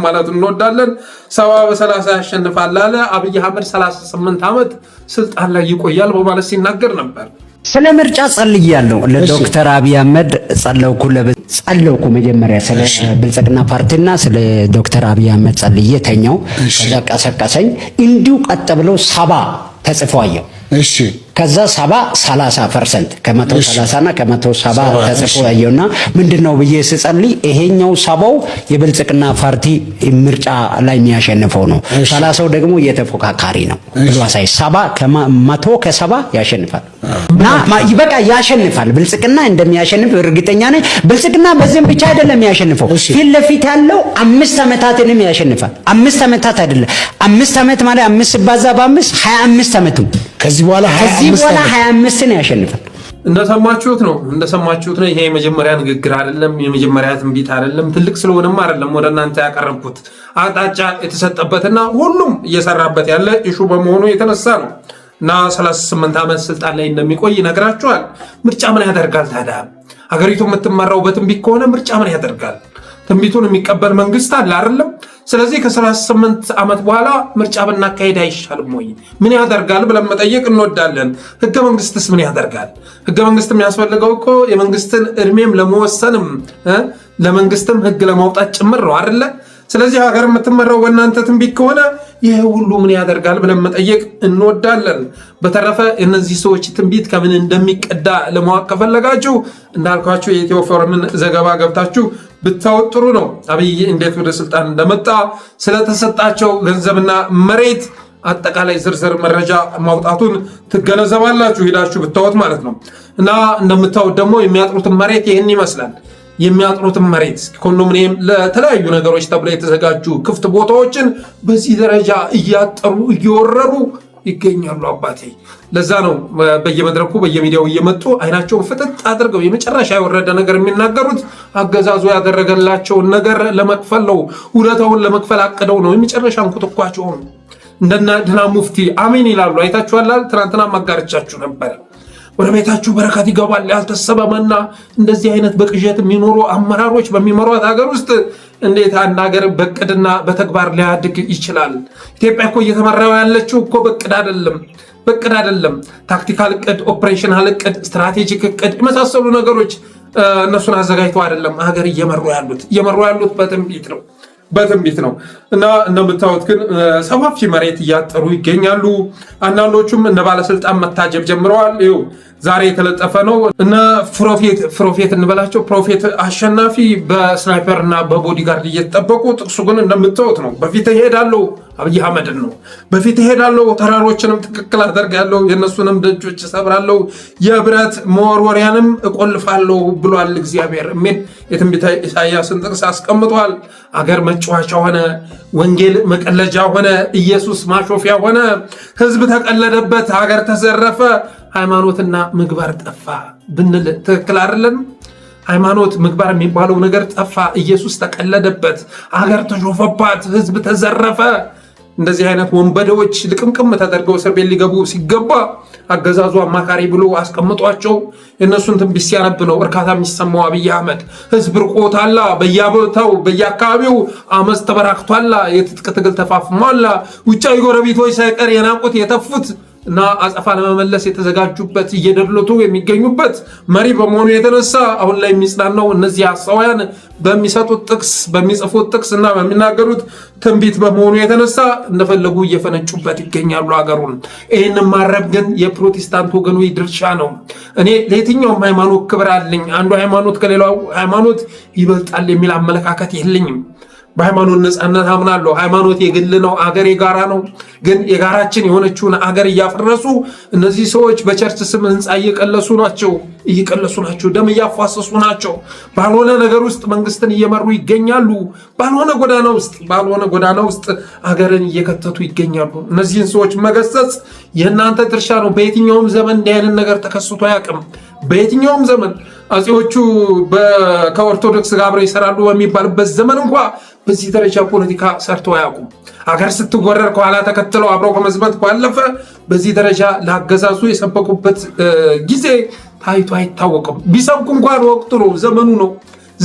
ማለት እንወዳለን። 70 በ30 ያሸንፋል አለ። አብይ አህመድ 38 ዓመት ስልጣን ላይ ይቆያል በማለት ሲናገር ነበር።
ስለ ምርጫ ጸልያለሁ። ለዶክተር አብይ አህመድ ጸለውኩ መጀመሪያ ስለ ብልጽግና ፓርቲና ስለ ዶክተር አብይ አህመድ ጸልዬ ተኛው። ከዛ ቀሰቀሰኝ። እንዲሁ ቀጥ ብለው 70 ተጽፎ አየሁ።
እሺ
ከዛ 30% ከመቶ 30 እና ከመቶ 70 ተጽፎ ያየውና ምንድነው ብዬ ስጸልይ ይሄኛው 70 የብልጽግና ፓርቲ ምርጫ ላይ የሚያሸንፈው ነው 30 ደግሞ የተፎካካሪ ነው ብሎ አሳይ 70 ከመቶ ከ70 ያሸንፋል እና ይበቃ ያሸንፋል ብልጽግና እንደሚያሸንፍ እርግጠኛ ነኝ ብልጽግና በዚህም ብቻ አይደለም የሚያሸንፈው ፊት ለፊት ያለው 5 አመታትንም ያሸንፋል 5 አመታት አይደለም 5 አመት ማለት 5 ሲባዛ በ5 25 አመቱ ከዚህ በኋላ 25 ነው ያሸንፋል
እንደሰማችሁት ነው ይሄ የመጀመሪያ ንግግር አይደለም የመጀመሪያ ትንቢት አይደለም ትልቅ ስለሆነም አይደለም ወደ እናንተ ያቀርብኩት አጣጫ የተሰጠበትና ሁሉም እየሰራበት ያለ ኢሹ በመሆኑ የተነሳ ነው እና 38 አመት ስልጣን ላይ እንደሚቆይ ነግራችኋል ምርጫ ምን ያደርጋል ታዲያ ሀገሪቱ የምትመራው በትንቢት ከሆነ ምርጫ ምን ያደርጋል ትንቢቱን የሚቀበል መንግስት አለ አይደለም ስለዚህ ከ38 አመት በኋላ ምርጫ ብናካሄድ አይሻልም ወይ ምን ያደርጋል ብለን መጠየቅ እንወዳለን ህገ መንግስትስ ምን ያደርጋል ህገ መንግስት የሚያስፈልገው እኮ የመንግስትን እድሜም ለመወሰንም ለመንግስትም ህግ ለማውጣት ጭምር ነው አይደለ ስለዚህ ሀገር የምትመራው በእናንተ ትንቢት ከሆነ ይሄ ሁሉ ምን ያደርጋል ብለን መጠየቅ እንወዳለን በተረፈ እነዚህ ሰዎች ትንቢት ከምን እንደሚቀዳ ለማወቅ ከፈለጋችሁ እንዳልኳችሁ የኢትዮ ፎረምን ዘገባ ገብታችሁ ብታወጥሩ ነው አብይ እንዴት ወደ ስልጣን እንደመጣ ስለተሰጣቸው ገንዘብና መሬት አጠቃላይ ዝርዝር መረጃ ማውጣቱን ትገነዘባላችሁ ሄዳችሁ ብታወጥ ማለት ነው እና እንደምታወጥ ደግሞ የሚያጥሩትን መሬት ይሄን ይመስላል የሚያጥሩትን መሬት ኮንዶሚኒየም ለተለያዩ ነገሮች ተብለው የተዘጋጁ ክፍት ቦታዎችን በዚህ ደረጃ እያጠሩ እየወረሩ ይገኛሉ አባቴ ለዛ ነው በየመድረኩ በየሚዲያው እየመጡ አይናቸውን ፍጥጥ አድርገው የመጨረሻ የወረደ ነገር የሚናገሩት አገዛዙ ያደረገላቸውን ነገር ለመክፈል ነው ውለታውን ለመክፈል አቅደው ነው የመጨረሻን ኩትኳቸው እንደና ድና ሙፍቲ አሜን ይላሉ አይታችኋል ትናንትና ማጋርቻችሁ ነበር ወደ ቤታችሁ በረከት ይገባል ያልተሰበመና እንደዚህ አይነት በቅዠት የሚኖሩ አመራሮች በሚመሯት ሀገር ውስጥ እንዴት አንድ ሀገር በቅድና በተግባር ሊያድግ ይችላል ኢትዮጵያ እኮ እየተመራው ያለችው እኮ በቅድ አይደለም ታክቲካል ቅድ ኦፕሬሽናል ቅድ ስትራቴጂክ ቅድ የመሳሰሉ ነገሮች እነሱን አዘጋጅተው አይደለም ሀገር እየመሩ ያሉት በትንቢት ነው እና እንደምታዩት ግን ሰፋፊ መሬት እያጠሩ ይገኛሉ አንዳንዶቹም እንደ ባለስልጣን መታጀብ ጀምረዋል ዛሬ የተለጠፈ ነው እነ ፕሮፌት እንበላቸው ፕሮፌት አሸናፊ በስናይፐርና በቦዲጋርድ እየተጠበቁ ጥቅሱ ግን እንደምታዩት ነው በፊት ሄዳለው አብይ አህመድን ነው በፊት ሄዳለው ተራሮችንም ትክክል አደርጋለሁ የነሱንም ደጆች ሰብራለሁ የብረት መወርወሪያንም እቆልፋለሁ ብሏል እግዚአብሔር ምን የትንቢተ ኢሳይያስን ጥቅስ አስቀምጧል አገር መጫወቻ ሆነ ወንጌል መቀለጃ ሆነ ኢየሱስ ማሾፊያ ሆነ ህዝብ ተቀለደበት ሀገር ተዘረፈ ሃይማኖትና ምግባር ጠፋ ብንል ትክክል አይደለም ሃይማኖት ምግባር የሚባለው ነገር ጠፋ ኢየሱስ ተቀለደበት ሀገር ተሾፈባት ህዝብ ተዘረፈ እንደዚህ አይነት ወንበዴዎች ልቅምቅም ተደርገው እስር ቤት ሊገቡ ሲገባ አገዛዙ አማካሪ ብሎ አስቀምጧቸው የነሱን ትንቢት ሲያነብ ነው እርካታ የሚሰማው አብይ አህመድ ህዝብ ርቆታላ በየቦታው በየአካባቢው አመፅ ተበራክቷላ የትጥቅ ትግል ተፋፍሟላ ውጫዊ ጎረቤቶች ሳይቀር የናቁት የተፉት እና አጸፋ ለመመለስ የተዘጋጁበት እየደለቱ የሚገኙበት መሪ በመሆኑ የተነሳ አሁን ላይ የሚጽናናው እነዚህ አሳውያን በሚሰጡት ጥቅስ በሚጽፉት ጥቅስ እና በሚናገሩት ትንቢት በመሆኑ የተነሳ እንደፈለጉ እየፈነጩበት ይገኛሉ ሀገሩን ይህንን ማረብ ግን የፕሮቴስታንት ወገኖች ድርሻ ነው እኔ ለየትኛውም ሃይማኖት ክብር አለኝ አንዱ ሃይማኖት ከሌላው ሃይማኖት ይበልጣል የሚል አመለካከት የለኝም በሃይማኖት ነፃነት አምናለሁ ሃይማኖት የግል ነው አገር የጋራ ነው ግን የጋራችን የሆነችውን አገር እያፈረሱ እነዚህ ሰዎች በቸርች ስም ህንጻ እየቀለሱ ናቸው ደም እያፋሰሱ ናቸው ባልሆነ ነገር ውስጥ መንግስትን እየመሩ ይገኛሉ ባልሆነ ጎዳና ውስጥ አገርን እየከተቱ ይገኛሉ እነዚህን ሰዎች መገሰጽ የእናንተ ድርሻ ነው በየትኛውም ዘመን እንዲህ አይነት ነገር ተከስቶ አያውቅም በየትኛውም ዘመን አጼዎቹ ከኦርቶዶክስ ጋር አብረው ይሰራሉ በሚባልበት ዘመን እንኳን በዚህ ደረጃ ፖለቲካ ሰርተው አያውቁም ሀገር ስትወረር ከኋላ ተከትለው አብረው ከመዝመት ባለፈ በዚህ ደረጃ ለአገዛዙ የሰበኩበት ጊዜ ታይቶ አይታወቅም ቢሰብኩ እንኳን ወቅቱ ነው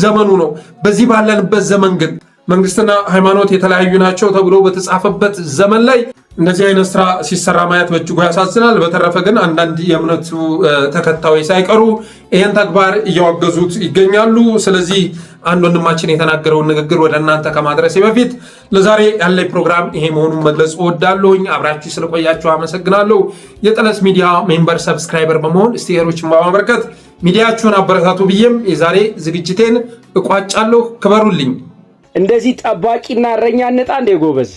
ዘመኑ ነው በዚህ ባለንበት ዘመን ግን መንግስትና ሃይማኖት የተለያዩ ናቸው ተብሎ በተጻፈበት ዘመን ላይ እንደዚህ አይነት ስራ ሲሰራ ማየት በእጅጉ ያሳዝናል። በተረፈ ግን አንዳንድ የእምነቱ ተከታዮች ሳይቀሩ ይህን ተግባር እያወገዙት ይገኛሉ። ስለዚህ አንድ ወንድማችን የተናገረውን ንግግር ወደ እናንተ ከማድረሴ በፊት ለዛሬ ያለኝ ፕሮግራም ይሄ መሆኑን መግለጽ እወዳለሁኝ። አብራችሁ ስለቆያችሁ አመሰግናለሁ። የጠለስ ሚዲያ ሜምበር ሰብስክራይበር በመሆን ስቲከሮችን በማበርከት ሚዲያችሁን አበረታቱ ብዬም የዛሬ ዝግጅቴን እቋጫለሁ። ክበሩልኝ።
እንደዚህ ጠባቂና እረኛ እንጣ እንደ ጎበዝ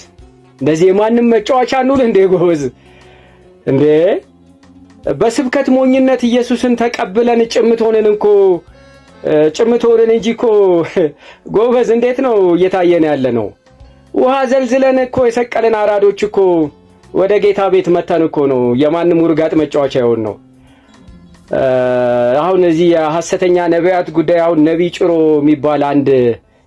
እንደዚህ የማንም መጫወቻ እንውል እንደ ጎበዝ እንደ በስብከት ሞኝነት ኢየሱስን ተቀብለን ጭምት ሆነን እንጂ እኮ ጎበዝ እንዴት ነው እየታየን ያለ ነው? ውሃ ዘልዝለን እኮ የሰቀለን አራዶች እኮ ወደ ጌታ ቤት መተን እኮ ነው የማንም ውርጋጥ መጫወቻ ይሆን ነው። አሁን እዚህ የሐሰተኛ ነቢያት ጉዳይ አሁን ነቢይ ጭሮ የሚባል አንድ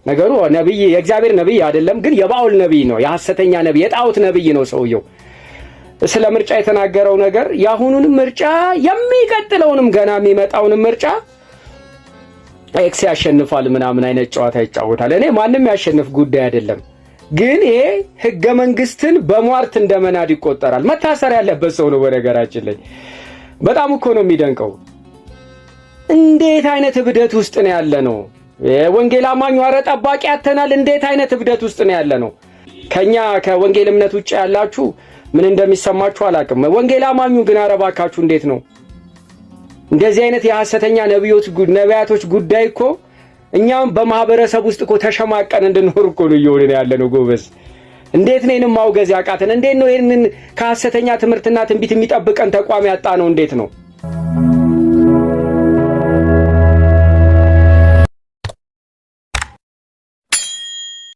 ነገሩ ነብይ የእግዚአብሔር ነብይ አይደለም፣ ግን የባውል ነብይ ነው። የሐሰተኛ ነብይ የጣዖት ነብይ ነው ሰውየው። ስለ ምርጫ የተናገረው ነገር የአሁኑንም ምርጫ የሚቀጥለውንም ገና የሚመጣውንም ምርጫ ኤክስ ያሸንፋል ምናምን አይነት ጨዋታ ይጫወታል። እኔ ማንም ያሸንፍ ጉዳይ አይደለም፣ ግን ይሄ ህገ መንግስትን በሟርት እንደመናድ ይቆጠራል። መታሰር ያለበት ሰው ነው። በነገራችን ላይ በጣም እኮ ነው የሚደንቀው። እንዴት አይነት እብደት ውስጥ ነው ያለ ነው? ወንጌል አማኙ አረ ጠባቂ አተናል። እንዴት አይነት እብደት ውስጥ ነው ያለ ነው? ከኛ ከወንጌል እምነት ውጭ ያላችሁ ምን እንደሚሰማችሁ አላውቅም። ወንጌል አማኙ ግን አረባካችሁ እንዴት ነው እንደዚህ አይነት የሐሰተኛ ነቢያቶች ጉዳይ እኮ እኛም በማህበረሰብ ውስጥ እኮ ተሸማቀን እንድንኖር እኮ ነው እየሆነ ያለ ነው። ጎበዝ እንዴት ነው ይሄንን ማውገዝ ያቃተን? እንዴት ነው ይሄንን ከሐሰተኛ ትምህርትና ትንቢት የሚጠብቀን ተቋም ያጣ ነው? እንዴት ነው